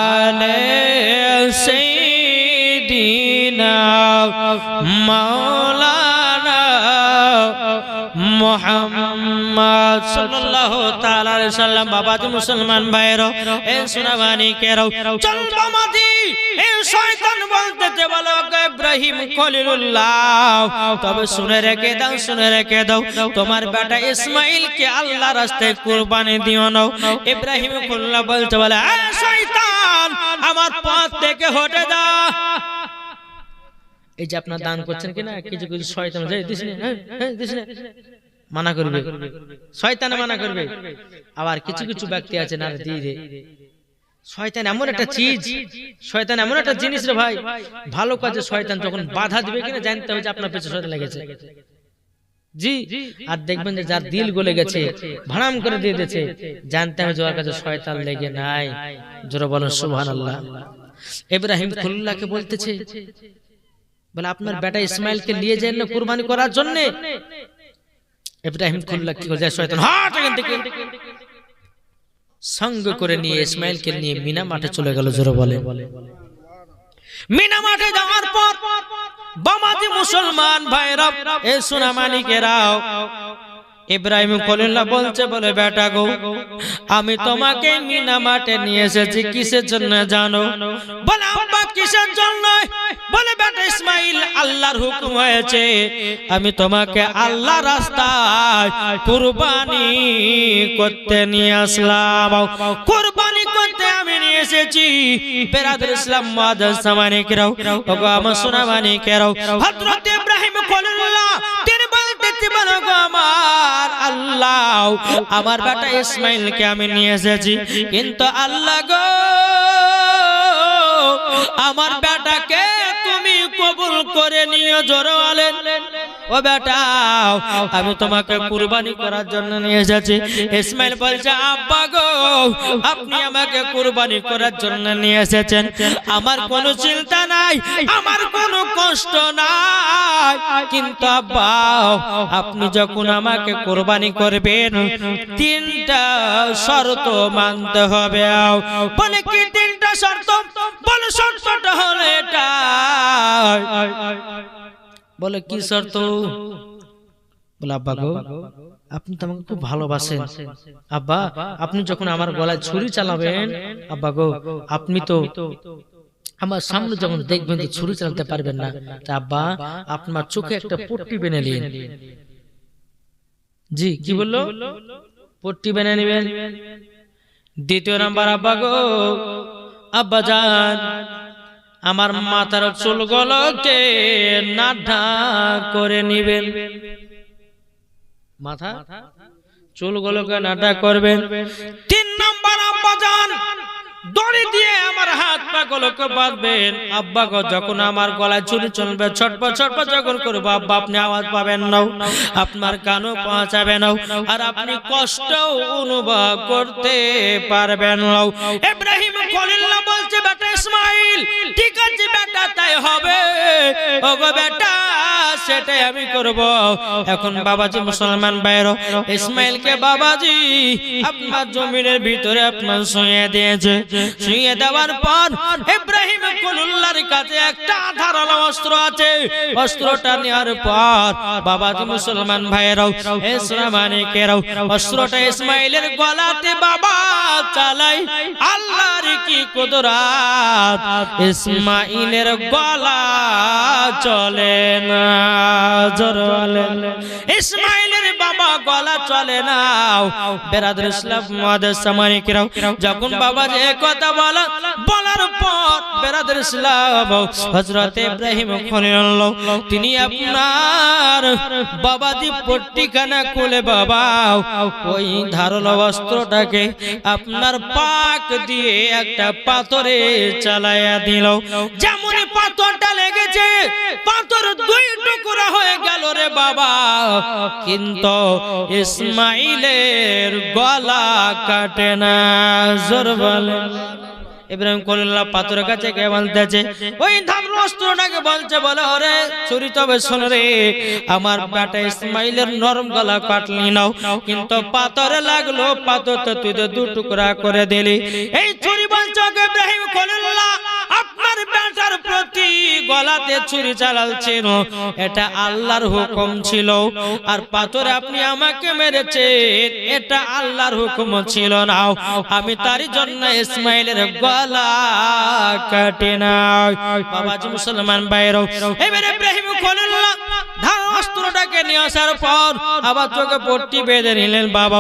আলি সাইয়্যিদিনা মাওলানা মুহাম্মদ সাল্লাল্লাহু তাআলা আলাইহি সাল্লাম বাবাজি মুসলমান ভাইরা এ সোনাবানি কেরাও চল বামাদি এ শয়তান বলতেছে বলো ইব্রাহিম খলিলুল্লাহ তবে শুনে রেখে দাও তোমার বেটা ইসমাঈলকে আল্লাহর রাস্তায় কুরবানি দিও না ইব্রাহিম খলিলুল্লাহ বলতে বলে এ শয়তান আমার পথ থেকে হটে যা এই যে আপনারা দান করছেন কিনা কিছু কিছু শয়তান দিস না মানা করবে শয়তানে মানা করবে আবার কিছু কিছু ব্যক্তি আছে না দিয়ে দে শয়তান এমন একটা চিজ শয়তান এমন একটা জিনিস রে ভাই ভালো কাজে শয়তান যখন বাধা দিবে কিনা জানতে হবে যে আপনার পেছনে শয়তান লেগেছে জি আর দেখবেন যে যার দিল গলে গেছে ভাড়াম করে দিয়ে দিয়েছে জানতে হবে যে ওর কাছে শয়তান লেগে নাই জোরে বলেন সুবহানাল্লাহ ইব্রাহিম খলিলুল্লাহকে বলতেছে বলে আপনার বেটা ইসমাইলকে নিয়ে যান না কুরবানি করার জন্য ইব্রাহিম খলিলুল্লাহ কি করে শয়তান হট এখান থেকে সঙ্গ করে নিয়ে ইসমাইলকে নিয়ে মিনা মাঠে চলে গেল জোরে বলে মিনা মাঠে যাওয়ার পর বামাজি মুসলমান ভাইরা এ সোনামানিকেরাও ইব্রাহিম খলিলুল্লাহ বলছে বলে বেটা গো আমি তোমাকে মিনা মাঠে নিয়ে এসেছি কিসের জন্য জানো বলে আব্বা কিসের জন্য বলে বেটা ইসমাঈল আল্লাহর হুকুম হয়েছে আমি তোমাকে আল্লাহর রাস্তায় কুরবানি করতে নিয়ে আসলাম কুরবানি করতে আমি নিয়ে এসেছি বেরাদর ইসলাম মুআজ্জাজ সামানিকেরাও ওগো আমার সোনামানিকেরাও হযরত ইব্রাহিম খলিলুল্লাহ তিনি বলতে বলো গো আমার আল্লাহ আমার বেটা ইসমাঈলকে আমি নিয়ে এসেছি কিন্তু আল্লাহ গো আমার বেটাকে তুমি কবুল করে নিও জোরে বলেন ও বেটা আমি তোমাকে কুরবানি করার জন্য নিয়ে এসেছি ইসমাঈল বলছে আব্বা গো আপনি আমাকে কুরবানি করার জন্য নিয়ে এসেছেন আমার কোনো চিন্তা নাই আমার কোনো কষ্ট নাই কিন্তু আব্বা আপনি যখন আমাকে কুরবানি করবেন তিনটা শর্ত মানতে হবে বলে কি তিনটা শর্ত বলে শর্তটা হলো এটা বলে কি শর্ত বলে আব্বা গো আপনি তো আমাকে খুব ভালোবাসেন আব্বা আপনি যখন আমার গলায় ছুরি চালাবেন আব্বা গো আপনি তো আমার সামনে যখন দেখবেন যে ছুরি চালাতে পারবেন না তা আব্বা আপনার চোখে একটা পট্টি বেঁধে নিন জি কি বললো পট্টি বেঁধে নেবেন দ্বিতীয় নাম্বার আব্বা গো আব্বা জান আমার মাথার চুলগুলোকে নাঠা করে নিবেন মাথা চুলগুলোকে নাঠা করবেন তিন নাম্বার আব্বা জান দড়ি দিয়ে আমার হাত পা গুলোকে বাঁধবেন আব্বা গো যখন আমার গলায় ছুরি চলবে ছটপট ছটপট যখন করবো আব্বা আপনি আওয়াজ পাবেন না আপনার কানও পৌঁছাবে না আর আপনি কষ্ট অনুভব করতে পারবেন না ইব্রাহিম খলিলুল্লাহ বলছে বেটা ইসমাঈল ঠিক আছে বেটা তাই হবে ওগো বেটা সেটাই আমি করব এখন বাবাজি মুসলমান ভাইরা ইসমাঈলকে বাবাজি আপনার জমিনের ভিতরে আপনার শুইয়ে দিয়েছে শুইয়ে দেওয়ার পর ইব্রাহিম খলিলুল্লাহর কাছে একটা ধারালো অস্ত্র আছে অস্ত্রটা নেওয়ার পর বাবাজি মুসলমান ভাইরাও এ সোনামানিকেরাও অস্ত্রটা ইসমাঈলের গলাতে বাবা চালাই আল্লাহর কি কুদরত ইসমাঈলের গলা চলে না জোরে ইসমাঈলের বাবা গলা চলে না। বেরাদর ইসলাম মুআদ্দাস সামানিকেরাও, যখন বাবা যে কথা বলার পর বেরাদর ইসলাম হযরত ইব্রাহিম খলিলুল্লাহ তিনি আপনার বাবাজি পট্টিখানা খুলে বাবা ওই ধারালো অস্ত্রটাকে আপনার পাক দিয়ে একটা পাথরে চালায়া দিল। যেমন পাথরটা লেগেছে পাথর দুই টুকরা হয়ে গেল রে বাবা, কিন্তু ইসমাইলের গলা কাটে না। জোর বলে ইব্রাহিম খলিলুল্লাহ পাথরের কাছে কে বলতেছে, ওই ধারালো অস্ত্রটাকে বলছে, বলে ওরে ছুরি তবে শোন রে, আমার বেটা ইসমাইলের নরম গলা কাটলি নাও, কিন্তু পাথরে লাগলো, পাথর তো তুই তো দু টুকরা করে দিলি। এই ছুরি বলছে ইব্রাহিম খলিলুল্লাহ আপনার বেটার প্রতি গলাতে ছুরি চালাচ্ছেন, এটা আল্লাহর হুকুম ছিল, আর পাথরে আপনি আমাকে মেরেছেন এটা আল্লাহর হুকুম ছিল না। আমি তারই জন্য ইসমাইলের গলা কাটে না। বাবাজি মুসলমান ভাইরাও, এবারে ইব্রাহিম খলিলুল্লাহ ধারালো অস্ত্রটাকে নিয়ে আসার পর আবার চোখে পট্টি বেঁধে নিলেন। বাবা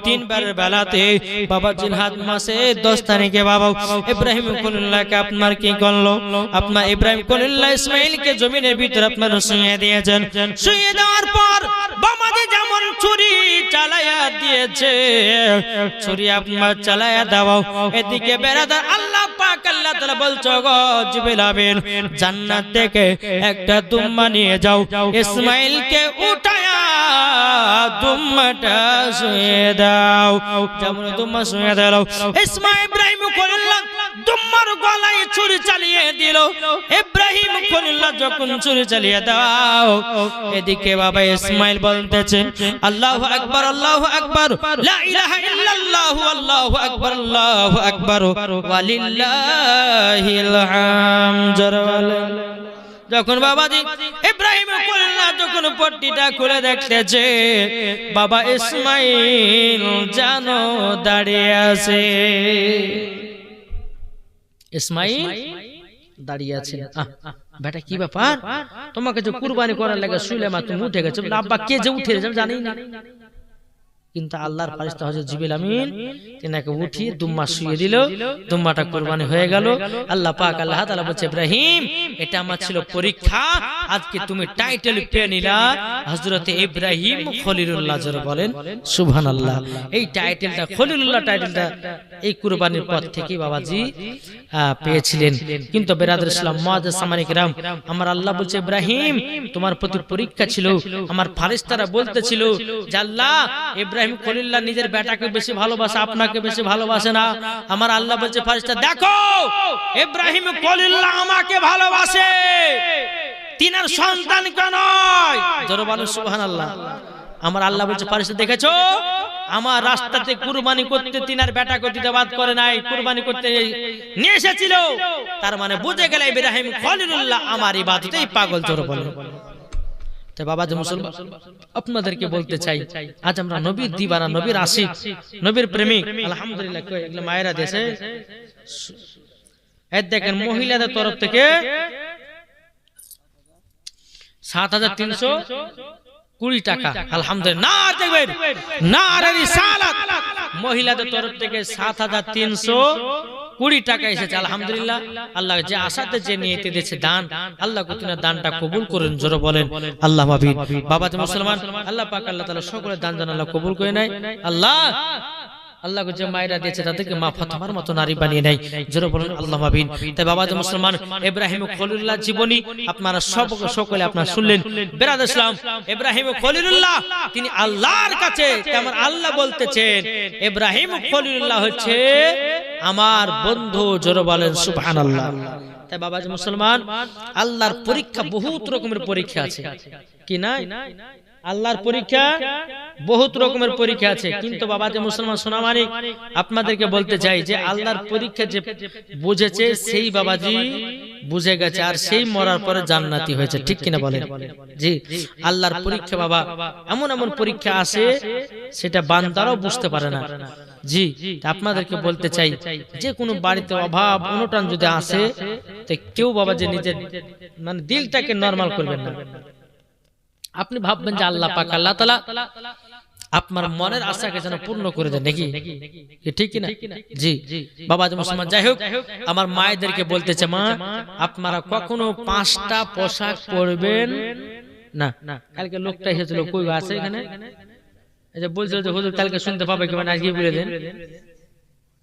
3 বারের বেলাতে বাবা জিলহাদ মাসে 10 তারিখে বাবা ইব্রাহিম খলিলুল্লাহকে আপনার কি করলো, আপনার ইব্রাহিম খলিলুল্লাহ ইসমাইলকে জমিনের ভিতরে আপনার শুইয়ে দিয়েছেন। শুইয়ে দেওয়ার পর বাবাজি যেমন ছুরি চালায়া দিয়েছে, ছুরি আপনার চালায়া দাও। এদিকে বেরাদার আল্লাহ পাক আল্লাহ তাআলা বলছো গো জিবরিল আমিন জান্নাত থেকে একটা দুম্বা নিয়ে যাও, ইসমাইলকে উঠায়া দুম্বাটা শুয়ে দাও। যেমন দুম্বা শুয়ে দাও, ইসমাইল ইব্রাহিম খলিলুল্লাহ দুম্বার গলায় ছুরি চালিয়ে দিল। ইব্রাহিম খলিলুল্লাহ যখন ছুরি চালিয়ে দাও, এদিকে বাবা ইসমাইল বলতেছেন আল্লাহু আকবার আল্লাহু আকবার লা ইলাহা ইল্লাল্লাহ আল্লাহু আকবার আল্লাহু আকবার ওয়ালিল্লাহিল হামদ। যখন বাবাজি ইব্রাহিম খলিলুল্লাহ যখন পট্টিটা খুলে দেখতেছে, বাবা ইসমাইল জানো দাঁড়িয়ে আছে। ইসমাইল দাঁড়িয়ে আছে। বেটা কি ব্যাপার, তোমাকে যে কুরবানি করার লাগে সুলাইমান তুমি উঠে গেছো, আব্বা কে যে উঠে গেছে জানি না, কিন্তু আল্লাহর ফেরেশতা হযরত জিবরিল আমিন তিনাকে উঠিয়ে দুম্বা শুইয়ে দিল, দুম্বাটা কুরবানি হয়ে গেল। আল্লাহ পাক আল্লাহ তাআলা বলছে ইব্রাহিম এটা আমার ছিল পরীক্ষা, আজকে তুমি টাইটেল পেয়ে নিলা হযরত ইব্রাহিম খলিলুল্লাহ। জোরে বলেন সুবহানাল্লাহ। এই টাইটেলটা খলিলুল্লাহ টাইটেলটা এই কুরবানির পর থেকে বাবাজি পেয়েছিলেন। কিন্তু বেরাদর ইসলাম মুআদ্দাস সামানি কিরাম, আমার আল্লাহ বলছে ইব্রাহিম তোমার প্রতি পরীক্ষা ছিল। আমার ফেরেশতারা বলতেছিল যে আল্লাহ ইব্রাহিম খলিলুল্লাহ নিজের বেটাকে বেশি ভালোবাসে, আপনাকে বেশি ভালোবাসে না। আমার আল্লাহ বলছে ফেরেশতা দেখো ইব্রাহিম খলিলুল্লাহ আমাকে ভালোবাসে, তিনার সন্তানকে নয়। জোরে বলেন সুবহানাল্লাহ। আমার আল্লাহ বলছে ফেরেশতা দেখেছো আমার রাস্তাতে কুরবানি করতে তিনার বেটাকে দিতে বাদ করে নাই, কুরবানি করতে নিয়ে এসেছিল, তার মানে বুঝে গেল ইব্রাহিম খলিলুল্লাহ আমার ইবাদতেই পাগল। জোরে বলেন। তাই বাবাজি মুসলমান আপনাদেরকে বলতে চাই, আজ আমরা নবীর দিবানা, নবীর আশিক, নবীর প্রেমিক। আলহামদুলিল্লাহ এগুলো মায়েরা দেশে দেখেন মহিলাদের তরফ থেকে ৭৩২০ টাকা। আলহামদুলিল্লাহ দেখবেন নারে রিসালাত মহিলাদের তরফ থেকে ৭৩২০ টাকা এসেছে। আলহামদুলিল্লাহ। আল্লাহ যে আশাতে যে নিয়েতে দিয়েছে দান, আল্লাহ তিনার দানটা কবুল করেন। জোরে বলেন আল্লাহ আমিন। বাবাজি মুসলমান আল্লাহ পাক আল্লাহ তাআলা সকলের দান জান আল্লাহ কবুল করে নেয়। আল্লাহ আল্লাহকে যে মায়েরা দিয়েছে তাদেরকে মা ফাতেমার মতো নারী বানিয়ে নেয়। জোরে বলেন আল্লাহ আমিন। তাই বাবাজি মুসলমান ইব্রাহিম খলিলুল্লাহ জীবনী আপনারা সকলে আপনারা শুনলেন। বেরাদ ইসলাম ইব্রাহিম খলিলুল্লাহ তিনি আল্লাহর কাছে, তেমন আল্লাহ বলতেছেন ইব্রাহিম খলিলুল্লাহ হচ্ছে আমার বন্ধু। জোরে বলেন সুবহানাল্লাহ। তাই বাবাজি মুসলমান আল্লাহর পরীক্ষা বহুত রকমের পরীক্ষা আছে কি নাই? আল্লাহর পরীক্ষা বহুত রকমের পরীক্ষা আছে, কিন্তু বাবাজি মুসলমান সোনা মানিক আপনাদেরকে বলতে চাই যে আল্লাহর পরীক্ষা যে বুঝেছে সেই বাবাজি বুঝে গেছে, আর সেই মরার পরে জান্নাতি হয়েছে। ঠিক কিনা বলেন? জি, আল্লাহর পরীক্ষা বাবা এমন এমন পরীক্ষা আছে সেটা বান্দারাও বুঝতে পারে না। জি, আপনাদেরকে বলতে চাই যে কোনো বাড়িতে অভাব অনটন যদি আসে তো কেউ বাবা যে নিজের মানে দিলটাকে নরমাল করবেন না। আপনি ভাববেন যে আল্লাহ পাক আল্লাহ তাআলা আপনার মনের আশাকে যেন পূর্ণ করে দেন, নাকি ঠিক কিনা? জি বাবা মুসলমান, যাই হোক আমার মায়েদেরকে বলতেছে, মা আপনারা কখনো 5টা পোশাক পরবেন না। কালকে লোকটা এসেছিল, কই আছে এখানে, এই যে বলছিল যে হুজুর কালকে শুনতে পাবে কি, মানে আজকে বলে দেন,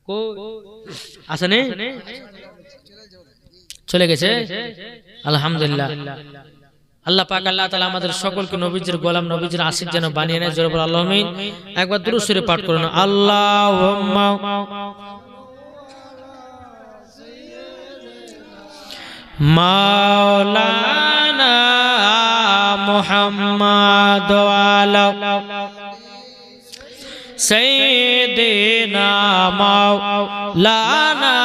কো আছে নে, চলে গেছে, আলহামদুলিল্লাহ। আল্লাহ পাক আল্লাহ তাআলা আমাদের সকলকে নবীজির গোলাম, নবীজির আশিক যেন বানিয়ে নেয়। জোরে বলো আল্লাহুম্মা আমিন। একবার দুরূদ শরীফ পাঠ করুন, আল্লাহুম্মা মাওলানা মুহাম্মাদ ওয়ালা সাইয়্যিদিনা মাওলানা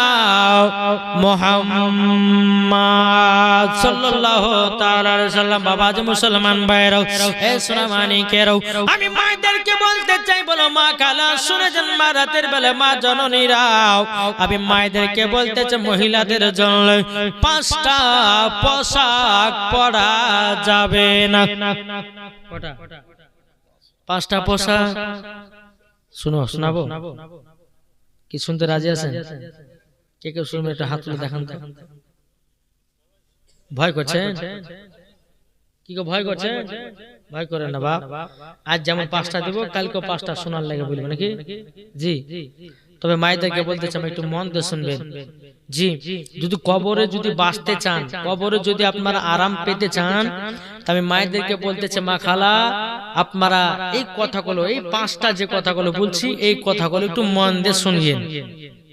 মুহাম্মাদ সাল্লাল্লাহু তাআলা আলাইহি ওয়াসাল্লাম। বাবা যে মুসলমান ভাইরাও, এ সোনামানিকেরাও, আমি মায়েদেরকে বলতে চাই, বলো মা খালা শুনে যান, মা রাতের বেলা মা জননীরাও, আমি মায়েদেরকে বলতে চাই মহিলাদের জন্য 5টা পোশাক পরা যাবে না। কটা? 5টা পোশাক। শোনাবো কি? শুনতে রাজি আছেন? কে কেউ শুনবে? একটা হাত তুলে দেখান তো। ভয় করছেন? কি গো ভয় করছেন? ভয় করেন না বাপ। আজ যেমন 5টা দেব, কালকেও 5টা শোনার লাগে বলবো, নাকি? জি। তবে মায়েদেরকে বলতে চাই একটু মন দিয়ে শুনবেন। জি, যদি কবরে যদি বাঁচতে চান, কবরে যদি আপনারা আরাম পেতে চান, আমি মায়েদেরকে বলতে চাই মা খালা আপনারা এই কথাগুলো, এই 5টা যে কথাগুলো বলছি, এই কথাগুলো একটু মন দিয়ে শুনিয়েন,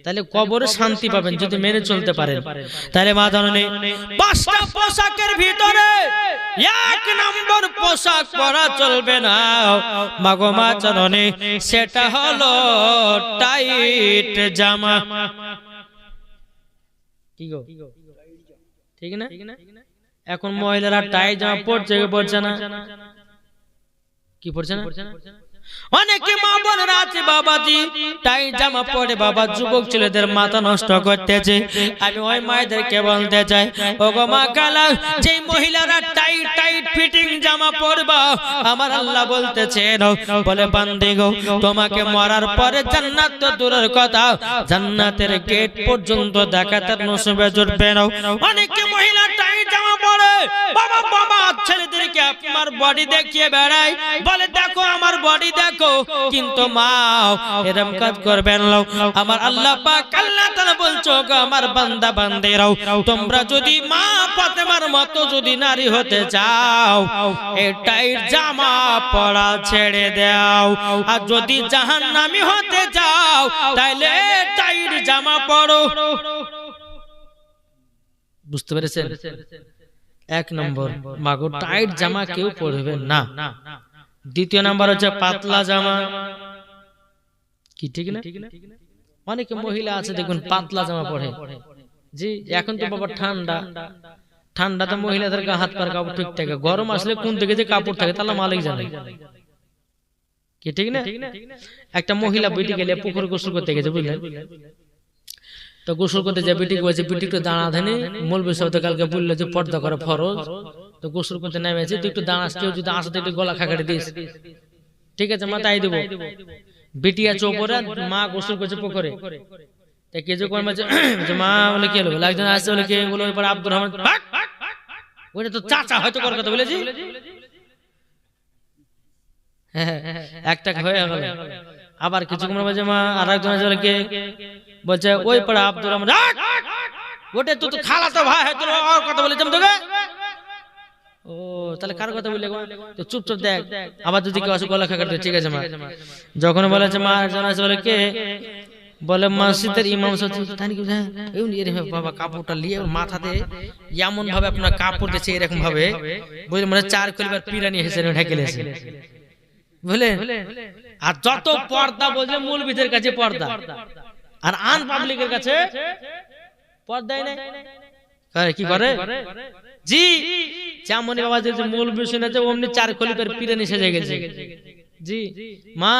তাহলে কবরে শান্তি পাবেন যদি মেনে চলতে পারেন। তাহলে মা জননী 5টা পোশাকের ভিতরে 1 নম্বর পোশাক পরা চলবে না মাগো মা জননী, সেটা হলো টাইট জামা। কি গো ঠিক না? এখন মহিলারা টাইট জামা পরছে কি পরছে না? কি পরছে না? অনেকে মা বোনেরা আছে বাবাজি টাইট জামা পরে বাবা যুবক ছেলেদের মাথা নষ্ট করতেছে। আমি ওই মায়েদেরকে বলতে চাই, ওগো মা খালা, যে মহিলারা টাইট টাইট ফিটিং জামা পরবা, আমার আল্লাহ বলতেছেন, বলে বান্দি গো, তোমাকে মরার পরে জান্নাত তো দূরের কথা, জান্নাতের গেট পর্যন্ত দেখাতে নসিবে জুটবে না। অনেকে মহিলা টাইট জামা পরে বাবা বাবা ছেলেদেরকে আপনার বডি দেখিয়ে বেড়ায়, বলে দেখো আমার বডি দেখো, কিন্তু মা এরকম কাজ করবেন না। আমার আল্লাহ পাক আল্লাহ তাআলা বলছো, গো আমার বান্দা বান্দিরাও, তোমরা যদি মা ফাতেমার মতো যদি নারী হতে চাও, এই টাইট জামা পরা ছেড়ে দাও। আর যদি জাহান্নামী হতে চাও, তাহলে টাইট জামা পরো। বুঝতে পেরেছেন? 1 নম্বর মাগো টাইট জামা কেউ পরবে না। 2 নম্বর হচ্ছে পাতলা জামা। কি ঠিক না? অনেকে মহিলা আছে দেখুন পাতলা জামা পরে। জি, এখন তো বাবা ঠান্ডাতে মহিলাদের হাত পার কাপড় ঠিক থাকে, গরম আসলে কোন দিকে যে কাপড় থাকে তাহলে মালিক জানে। কি ঠিক না? একটা মহিলা বেটি গেলে পুকুরে গোসল করতে গেছে, বুঝলেন? তো গোসল করতে যে বেটি বলছে, বেটি একটু দাঁড়া ধানে, মৌলবি সাহেব তো কালকে বললো যে পর্দা করা ফরজ, তো গোসল করতে নেমেছে, তুই একটু দাঁড়াস, কেউ যদি আসতে একটু গলা খাকারে দিস, ঠিক আছে মা তাই দেবো। বেটি আছে ওপরে, মা গোসল করছে পুকুরে, তাই কে যে মা বলে কি হলো, একজন আসছে বলে কে বলো, এরপর আব্দুর রহমান, ওইটা তো চাচা হয়তো কর কথা বলেছি, একটা হয়ে গেল। আবার কিছুক্ষণ বলছে মা, আর একজন আছে বলে কে বলছে ওই পড়া আব্দুর রহমান, ওটা তো খালা তো ভাই, তোর কথা বলেছিলাম তোকে। ও তাহলে কার কথা বললে? তো চুপচাপ দেখ, আবার যদি কেউ আসে গলা খাকার, ঠিক আছে মা। যখন বলেছে মা একজন আছে বলে কে, বলে মসজিদের ইমাম বাবা কাপড়টা নিয়ে মাথাতে এমন ভাবে আপনার কাপড় দিচ্ছে, এরকম ভাবে বুঝলেন, মানে 4 কলিবার পিরানি হেসে ঢেকে লেছে, বুঝলেন? আর যত পর্দা বলছে মৌলবীদের কাছে পর্দা, আর আন পাবলিকের কাছে পর্দাই নাই। কি করে? জি, যেমন বাবা যে মৌলবী শুনেছে অমনি 4 কলিবার পিরানি সেজে গেছে। জি মা,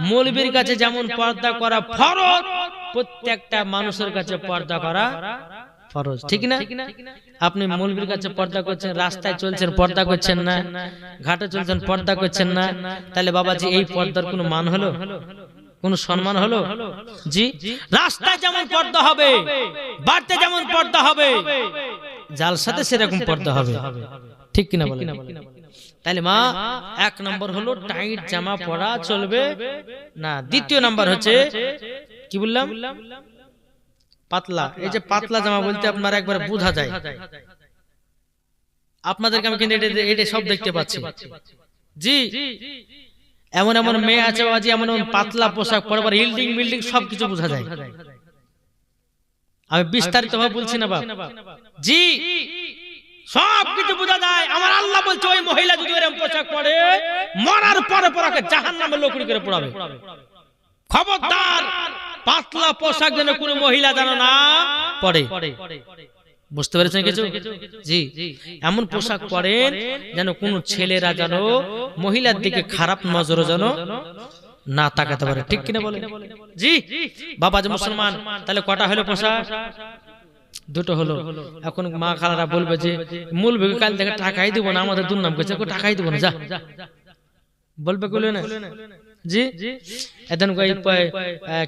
মৌলবীর কাছে যেমন পর্দা করা ফরজ, প্রত্যেকটা মানুষের কাছে পর্দা করা ফরজ, ঠিক না? আপনি মৌলবীর কাছে পর্দা করছেন, রাস্তায় চলছেন পর্দা করছেন না, ঘাটে চলছেন পর্দা করছেন না, তাহলে বাবাজি এই পর্দার কোনো মান হলো, কোন সম্মান হলো? জি, রাস্তায় যেমন পর্দা হবে, বাড়িতে যেমন পর্দা হবে, জালসাতে সেরকম পর্দা হবে, ঠিক কিনা বলেন? তাহলে মা এক নম্বর হলো টাইট জামা পরা চলবে না। দ্বিতীয় নাম্বার হচ্ছে কি বললাম, পাতলা। এই যে পাতলা জামা বলতে আপনার একবার বোঝা যায়, আপনাদেরকে আমি কিন্তু এটা সব দেখতে পাচ্ছি। জি, এমন এমন মেয়ে আছে বাবাজি, এমন এমন পাতলা পোশাক পরে হিল্ডিং বিল্ডিং সবকিছু বোঝা যায়। আমি বিস্তারিত ভাবে বলছি না বাপ, জি সবকিছু বোঝা যায়। আমার আল্লাহ বলছে ওই মহিলা যদি এরকম পোশাক পরে মরার পরে পরাকে জাহান্নামে লকড়ি করে পোড়াবে। খবরদার, পাতলা পোশাক যেন কোনো মহিলা যেন না পরে। বুঝতে পেরেছেন কিছু? জি, এমন পোশাক পরেন যেন কোন ছেলেরা যেন মহিলার দিকে খারাপ নজরে যেন না তাকাতে পারে, ঠিক কিনা বলেন? জি বাবা যে মুসলমান, তাহলে কটা হলো পোশাক? দুটো হলো। এখন মা খালারা বলবে যে মূল বেগে কাল থেকে টাকাই দিব না, আমাদের দুর্নাম করছে, টাকাই দিব না, যা বলবে বলে না। জি, এদিন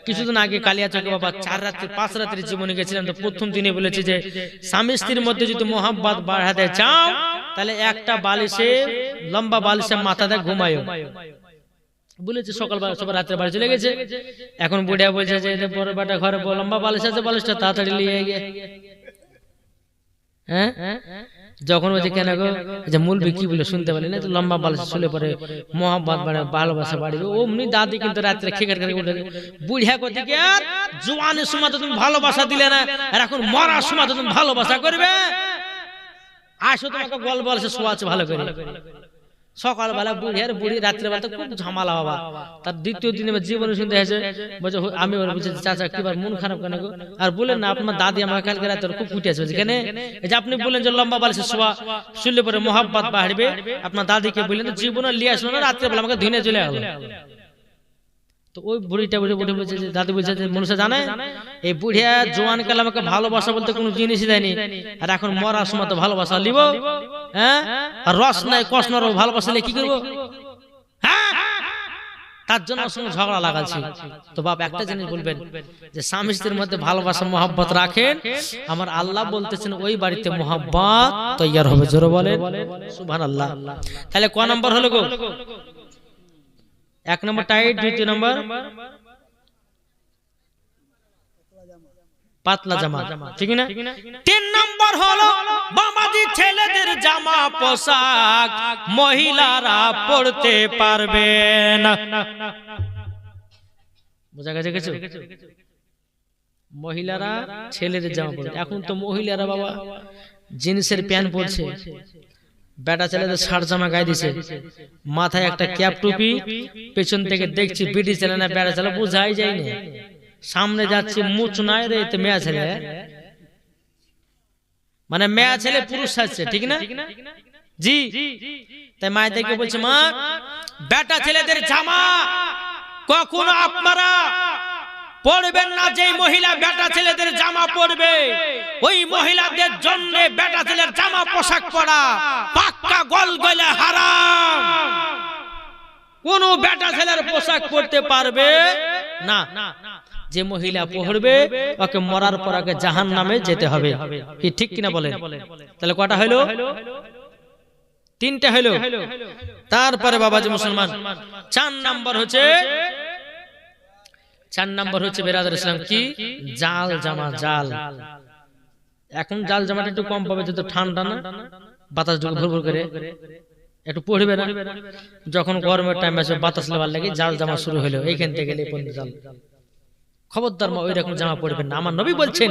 কিছুদিন আগে কালিয়াচকে বাবা 4 রাত্রি 5 রাত্রি জীবনে গেছিলাম, তো প্রথম দিনে বলেছে যে স্বামী স্ত্রীর মধ্যে যদি মোহাব্বত বাড়াতে চাও তাহলে একটা বালিশে, লম্বা বালিশে মাথা দিয়ে ঘুমায়ো বলেছে। সকালবেলা সবাই রাত্রে বাড়ি চলে গেছে। এখন বুড়িয়া বলছে যে বড় বেটা ঘরে লম্বা বালিশ আছে, বালিশটা তাড়াতাড়ি নিয়ে গিয়ে, হ্যাঁ যখন বলছে কেন গো, যে মূলবি কি বলে শুনতে পারি না, তো লম্বা বালিশ শুলে পরে মোহাব্বত বাড়ে, ভালোবাসা বাড়বে। অমনি দাদি কিন্তু রাত্রে খেকার করে উঠে, বুড়িয়া করতে কি আর জোয়ানের সময় তো তুমি ভালোবাসা দিলে না, আর এখন মরার সময় তো তুমি ভালোবাসা করবে। আসো তোমাকে গল্প বলছে শোয়াচ্ছে ভালো করে। সকালবেলা বুড়ি রাত্রেবেলা তো খুব ঝামেলা বাবা। তার দ্বিতীয় দিনে জীবনে শুনতে এসে বলছে, আমি বলছি চাচা কি মন খারাপ কেন গো? আর বলেন না আপনার দাদি আমার কালকে রাতে খুব ফুটেছে, কেন এই যে আপনি বললেন যে লম্বা বালিশে শোয়া, শুনলে পরে মোহাব্বত বাড়বে, আপনার দাদিকে বললেন জীবনে লিয়ে আসলো না, রাত্রেবেলা আমাকে ধুনে চলে গেল। তো ওই বুড়িটা বলছে যে দাদি বলছে যে মনুষ্য জানে এই বুড়িয়া জোয়ান কালে আমাকে ভালোবাসা বলতে কোনো জিনিসই দেয়নি, আর এখন মরার সময় তো ভালোবাসা লিব, হ্যাঁ আর রস নাই কষ নর ভালোবাসলে কি করবো? হ্যাঁ, তার জন্য সঙ্গে ঝগড়া লাগাচ্ছি। তো বাপ একটা জিনিস বলবেন যে স্বামী স্ত্রীর মধ্যে ভালোবাসা মহব্বত রাখেন, আমার আল্লাহ বলতেছেন ওই বাড়িতে মহব্বত তৈয়ার হবে। জোরে বলেন সুবহানাল্লাহ। তাহলে ক নম্বর হলো গো? 1 নম্বর টাইট, 2 নম্বর পাতলা জামা, ঠিক না? 3 নম্বর হলো বাবাজি ছেলেদের জামা পোশাক মহিলারা পরতে পারবে না। বোঝা গেছে কিছু? মহিলারা ছেলেদের জামা পরবে। এখন তো মহিলারা বাবা জিন্সের প্যান্ট পরছে, বেটা ছেলেদের শার্ট জামা গায়ে দিছে, মাথায় একটা ক্যাপ টুপি, পেছন থেকে দেখছি বিডি ছেলে না বেটা ছেলে বোঝাই যায় না, সামনে যাচ্ছে মুচ নাই রে, তো মেয়া ছেলে, মানে মেয়া ছেলে পুরুষ সাজছে, ঠিক না? জি, তাই মায়েদেরকে বলছে মা বেটা ছেলেদের জামা কখনো আপনারা পরবেন না। যে মহিলা বেটা ছেলেদের জামা পরবে ওই মহিলাদের জন্য বেটা ছেলের জামা পোশাক পরা পাক্কা গলগলে হারাম। কোন বেটা ছেলের পোশাক পরতে পারবে না। যে মহিলা পরবে ওকে মরার পর আগে জাহান্নামে যেতে হবে, কি ঠিক কিনা বলেন? তাহলে কটা হলো? 3টে হলো। তারপরে বাবাজি মুসলমান 4 নম্বর হচ্ছে বেরাদার ইসলাম কি জাল জামা। জাল, এখন জাল জামাটা একটু কম পাবে, যেহেতু ঠান্ডা না, বাতাস ঢুকে ভুরভুর করে, একটু পড়বে না। যখন গরমের টাইম আসবে বাতাস লেবার লাগে জাল জামা শুরু হলো, এইখান থেকে জাল। খবরদার মা ওই রকম জামা পড়বেন না। আমার নবী বলছেন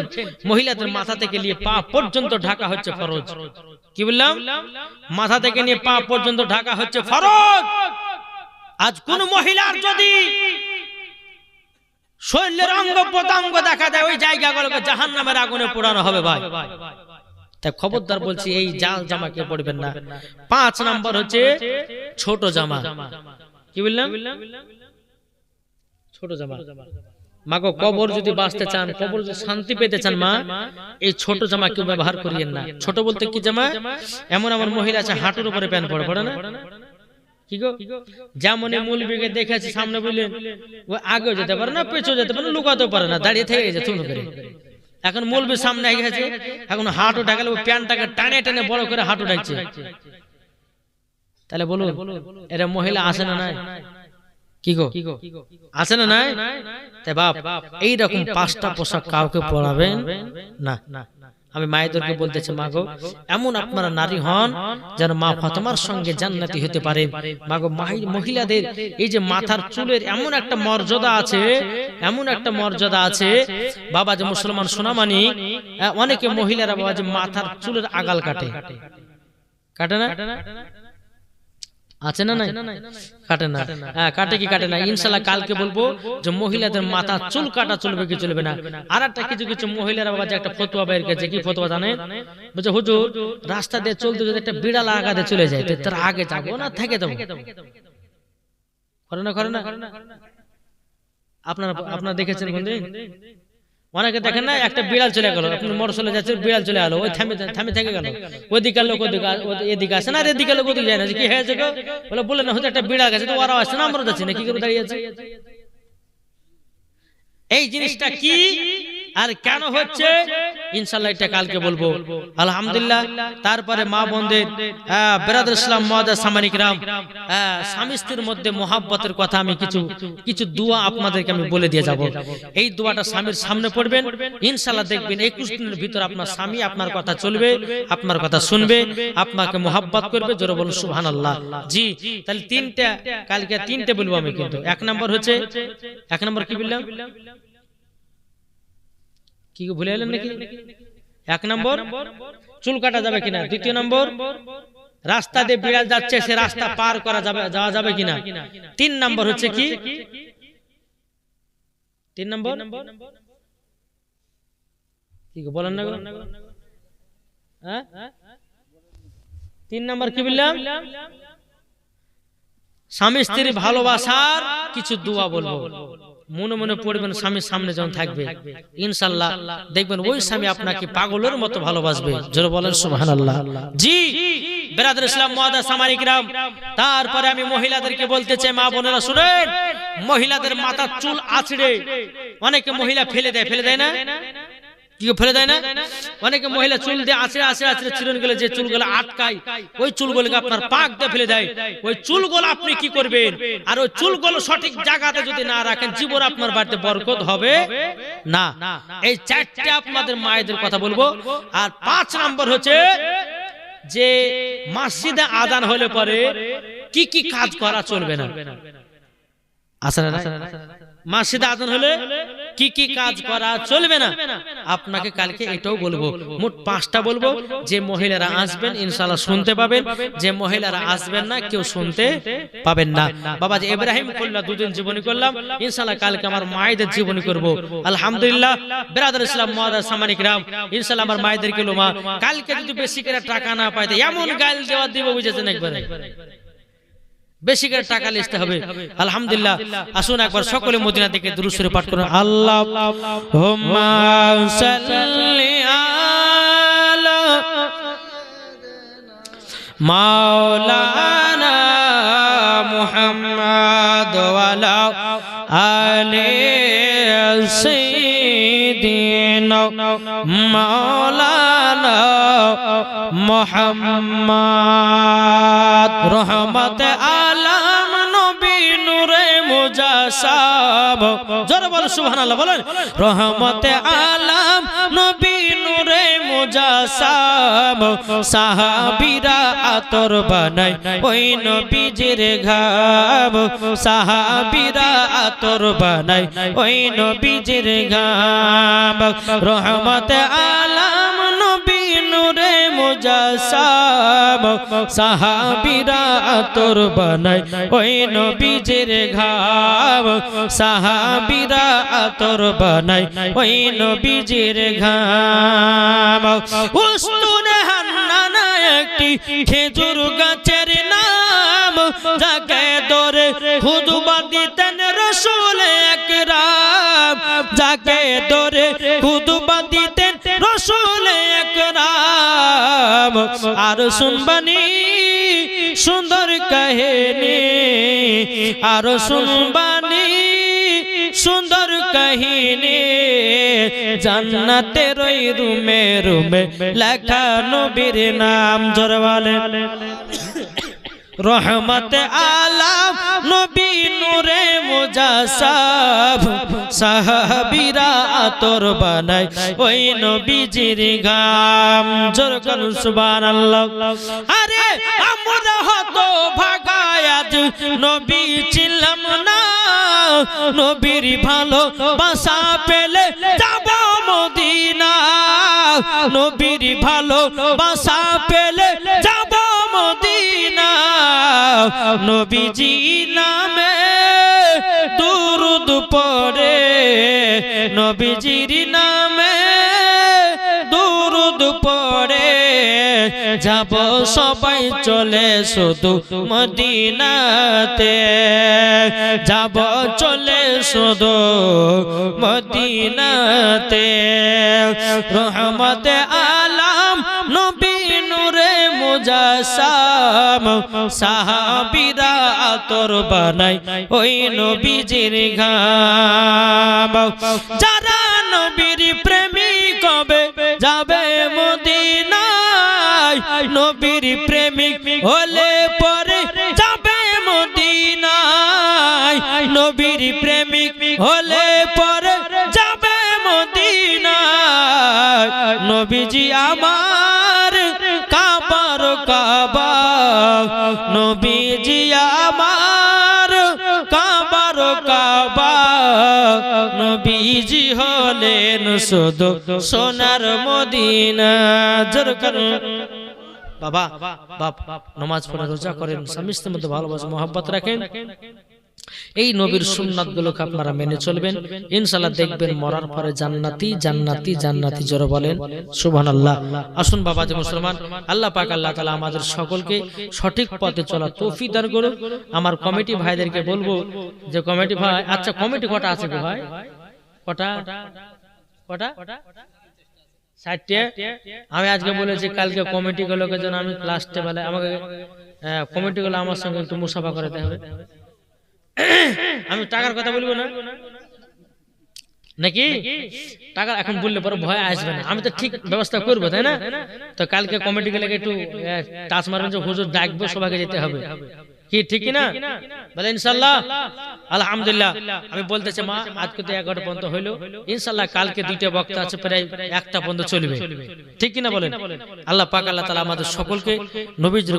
মহিলাদের মাথা থেকে নিয়ে পা পর্যন্ত ঢাকা হচ্ছে ফরজ। কি বললাম? মাথা থেকে নিয়ে পা পর্যন্ত ঢাকা হচ্ছে ফরজ। আজ কোন মহিলার যদি শরীরের অঙ্গ প্রত্যঙ্গ দেখা দেয় ওই জায়গাগুলোকে জাহান্নামের আগুনে পোড়ানো হবে ভাই। তাই খবরদার বলছি এই জাল জামা কে পরবেন না। 5 নম্বর হচ্ছে ছোট জামা। কি বললাম? ছোট জামা। মাগো কবর যদি বাঁচতে চান, কবর যদি শান্তি পেতে চান মা, এই ছোট জামা কেউ ব্যবহার করিয়েন না। ছোট বলতে কি জামা? এমন এমন মহিলা আছে হাঁটুর উপরে প্যান্ট পরে, পড়ে না? কি গো, যেমন মৌলবীকে দেখেছি সামনে বললেন ও আগেও যেতে পারে না, পেছও যেতে পারে না, লুকাতেও পারে না, দাঁড়িয়ে থেকে গেছে চুন করে। এখন মৌলবীর সামনে গেছে, এখন হাঁটু ঢাকালে ও প্যান্টটাকে টানে টানে বড় করে হাঁটু ঢাকছে। তাহলে বলুন এরা মহিলা আসে না নাই? কি গো, আছে না নাই? তাই বাপ এইরকম 5টা পোশাক কাউকে পরাবেন না। আমি মায়েদেরকে বলতেছি মাগো এমন আপনারা নারী হন যেন মা ফাতেমার সঙ্গে জান্নাতি হতে পারেন। মাগো মহিলাদের এই যে মাথার চুলের এমন একটা মর্যাদা আছে, এমন একটা মর্যাদা আছে বাবা, যে মুসলমান সোনামানি অনেকে মহিলারা বাবা যে মাথার চুলের আগাল কাটে, কাটে না? আছে না নাই? কাটে না। হ্যাঁ, কাটে কি কাটে না? ইনশাআল্লাহ কালকে বলবো যে মহিলাদের মাথা চুল কাটা চলবে কি চলবে না। আর একটা কিছু কিছু মহিলারা বাবা যে একটা ফতোয়া বের করেছে, কি ফতোয়া জানেন? বলছে হুজুর রাস্তা দিয়ে চলতে যদি একটা বিড়াল আগাতে চলে যায় তো তার আগে যাবো না থেকে যাবো? করে না, করে না? আপনারা দেখেছেন কোনদিন? অনেকে দেখেন না, একটা বিড়াল চলে গেল, আপনি মোটর চলে যাচ্ছে, বিড়াল চলে গেল, ওই থামে থেকে গেল, ওইদিকে লোক এদিকে আসে না, আর এদিকে লোক ওদিকে যায় না, কি হয়েছে গো? বলে না হয়তো একটা বিড়াল গেছে তো ওরাও আসছে না, আমরাও যাচ্ছি না, কি করে দাঁড়িয়ে আছে? এই জিনিসটা কি আর কেন হচ্ছে ইনশাআল্লাহ এটা কালকে বলবো আলহামদুলিল্লাহ। তারপরে মা বোনদের বিরাদর ইসলাম মুআজ্জাজ সামানী কিরাম, স্বামী স্ত্রীর মধ্যে মহব্বতের কথা আমি কিছু দোয়া আপনাদেরকে আমি বলে দিয়ে যাব। এই দোয়াটা স্বামীর সামনে পড়বেন, ইনশাআল্লাহ দেখবেন 21 দিনের ভিতর আপনার স্বামী আপনার কথা চলবে, আপনার কথা শুনবে, আপনাকে মহব্বত করবে। জোরে বলুন সুবহানাল্লাহ। জি, তাহলে কালকে তিনটে বলবো আমি, কিন্তু 1 নম্বর হচ্ছে, 1 নম্বর কি বললাম? কি ভুলে গেলেন নাকি? 1 নম্বর চুল কাটা যাবে কিনা, 2 নম্বর রাস্তা দিয়ে বিড়াল যাচ্ছে সে রাস্তা পার করা যাওয়া যাবে কিনা, 3 নম্বর হচ্ছে কি, 3 নম্বর কি বলেন না? হ্যাঁ, 3 নম্বর কি বললাম? স্বামী স্ত্রীর ভালোবাসার কিছু দোয়া বলবো, মনে মনে পড়বেন, স্বামীর সামনে যখন থাকবে ইনশাআল্লাহ দেখবেন ওই স্বামী আপনাকে পাগলের মতো ভালোবাসবে। জোরে বলেন সুবহানাল্লাহ। জি বিরাদর ইসলাম মুআজ্জাজ সামানী কিরাম, তারপরে আমি মহিলাদেরকে বলতে চাই, মা বোনেরা শুনেন, মহিলাদের মাথার চুল আছড়ে অনেকে মহিলা ফেলে দেয় না? কি ফেলে দেয় না? অনেকে মহিলা চুল দিয়ে আছড়ে চিরন গেলে যে চুলগুলো আটকায় ওই চুলগুলোকে আপনার পাক দিয়ে ফেলে দেয়। ওই চুলগুলো আপনি কি করবেন? আর ওই চুলগুলো সঠিক জায়গাতে যদি না রাখেন জীবন আপনার বাড়িতে বরকত হবে না। এই 4টে আপনাদের মায়েদের কথা বলবো। আর 5 নম্বর হচ্ছে যে মসজিদে আযান হলে পরে কি কি কাজ করা চলবে না। আসলে না, মসজিদে আযান হলে কি কি কাজ করা চলবে না আপনাকে কালকে এটাও বলবো। মোট 5টা বলবো। যে মহিলারা আসবেন ইনশাআল্লাহ শুনতে পাবেন, যে মহিলারা আসবেন না কেউ শুনতে পাবেন না। বাবা যে ইব্রাহিম কল্লা 2 দিন জীবনী করলাম, ইনশাআল্লাহ কালকে আমার মায়েদের জীবনী করব আলহামদুলিল্লাহ। বিরাদর ইসলাম মুআজ্জাজ সামানী কিরাম, ইনশাআল্লাহ আমার মায়েদেরকে লোমা কালকে যদি বেশি করে টাকা না পাইতে এমন গাল দেওয়া দিব বুঝেছেন, একবারে বেশি করে টাকা লিখতে হবে আলহামদুলিল্লাহ। আসুন একবার সকলে মদিনা থেকে দুরূদ শরীফ পাঠ করুন। আল্লাহুম্মা সাল্লি আলা মাওলানা মুহাম্মদ ওয়া আলা আলি সাইয়্যিদিনা মাওলানা মুহাম্মদ রহমতে আলম নবী নূরে মুজাসসাব। জোরে বল সুবহানাল্লাহ, বলেন রহমতে আলম নবী নূরে মুজাসসাব। সাহাবীরা আতর বানায় ওই নবীজির ঘাম, সাহাবীরা আতর বানায় ওই নবীজির ঘাম। রহমতে আলম নবী নূরে মুজাসসাব, সাহাবীরা আতর বানায় ওই নবীজির ঘাম, সাহাবীরা আতর বানায় ওই নবীজির ঘাম। উস্তুনে হান্নানা একটি খেজুর গাছের নাম, যাকে ধরে খুতবা দিতেন রাসূল আকরাম। যাকে ধরে খুতবা দিতেন রাসূল আকরাম। আর শুনবানি সুন্দর কাহিনী, আর শুনবানি সুন্দর কাহিনী, জান্নাতের ওই রুমে রুমে লেখা নবীর নাম। জোরে বলেন রহমত আলাম নবী নূরে মুজাসসাব, সাহাবীরা আতর বানায় ওই নবীজির ঘাম। জোরে বলুন সুবহানাল্লাহ। আরে আমরা হত ভাগায় আজ নবী ছিলাম না, নবীর ভালোবাসা পেলে যাব মদিনা, নবীর ভালোবাসা পেলে যাব মদিনা। নবীজি নামে দুরূদ পড়ে, নবীজির নামে দুরূদ পড়ে যাব সবাই চলে শুধু মদিনাতে, যাব চলে শুধু মদিনাতে। রহমত আলাম নবী নূরে মুজাসসাম, সাহাবীরা আতর বানায় ওই নবীজির ঘাম। যারা নবীর প্রেমিক হবে যাবে মদিনায়, নবীর প্রেমিক হলে পরে যাবে মদিনায়, নবীর প্রেমিক হলে পরে যাবে মদিনায়। নবীজি আমার কাবার কাবা, নবীজি আমার কাবার কাবা, নবীজি হলেন শুধু সোনার মদিনা। জোরে করুন বাবা। বাপ নামাজ পড়ে রোজা করেন, স্বামী স্ত্রীর মধ্যে ভালোবাসা মহব্বত রাখেন, এই নবীর সুন্নাতগুলোকে আপনারা মেনে চলবেন, ইনশাআল্লাহ দেখবেন মরার পরে জান্নাতি জান্নাতি জান্নাতি। জোরে বলেন সুবহানাল্লাহ। আসুন বাবা যে মুসলমান, আল্লাহ পাক আল্লাহ তাআলা আমাদের সকলকে সঠিক পথে চলার তৌফিক দান করুন। আমার কমিটি ভাইদেরকে বলবো যে কমিটি ভাই, আচ্ছা কমিটি কটা আছে গো ভাই? কটা কটা 60টা। আমি আজকে বলেছি কালকে কমিটি গুলোকে যেন আমি লাস্টে বলে আমাকে কমিটি গুলো আমার সঙ্গে একটু মুসাফা করাতে হবে। আমি টাকার কথা বলবো না নাকি? টাকা এখন বললে পরে ভয় আসবে না, আমি তো ঠিক ব্যবস্থা করবো, তাই না? তো কালকে কমিটি গুলোকে একটু টাচ মারবেন যে হুজুর ডাকবো, সবাইকে যেতে হবে, কি ঠিক না বলে? ইনশাআল্লাহ আলহামদুলিল্লাহ। আমি বলতেছি মা আজকে তো 11টা পর্যন্ত হইলো, ইনশাআল্লাহ কালকে 2টা বক্তা আছে, প্রায় 1টা পর্যন্ত চলবে, ঠিক কিনা বলেন? আল্লাহ পাক আল্লাহ তাআলা আমাদের সকলকে নবীজির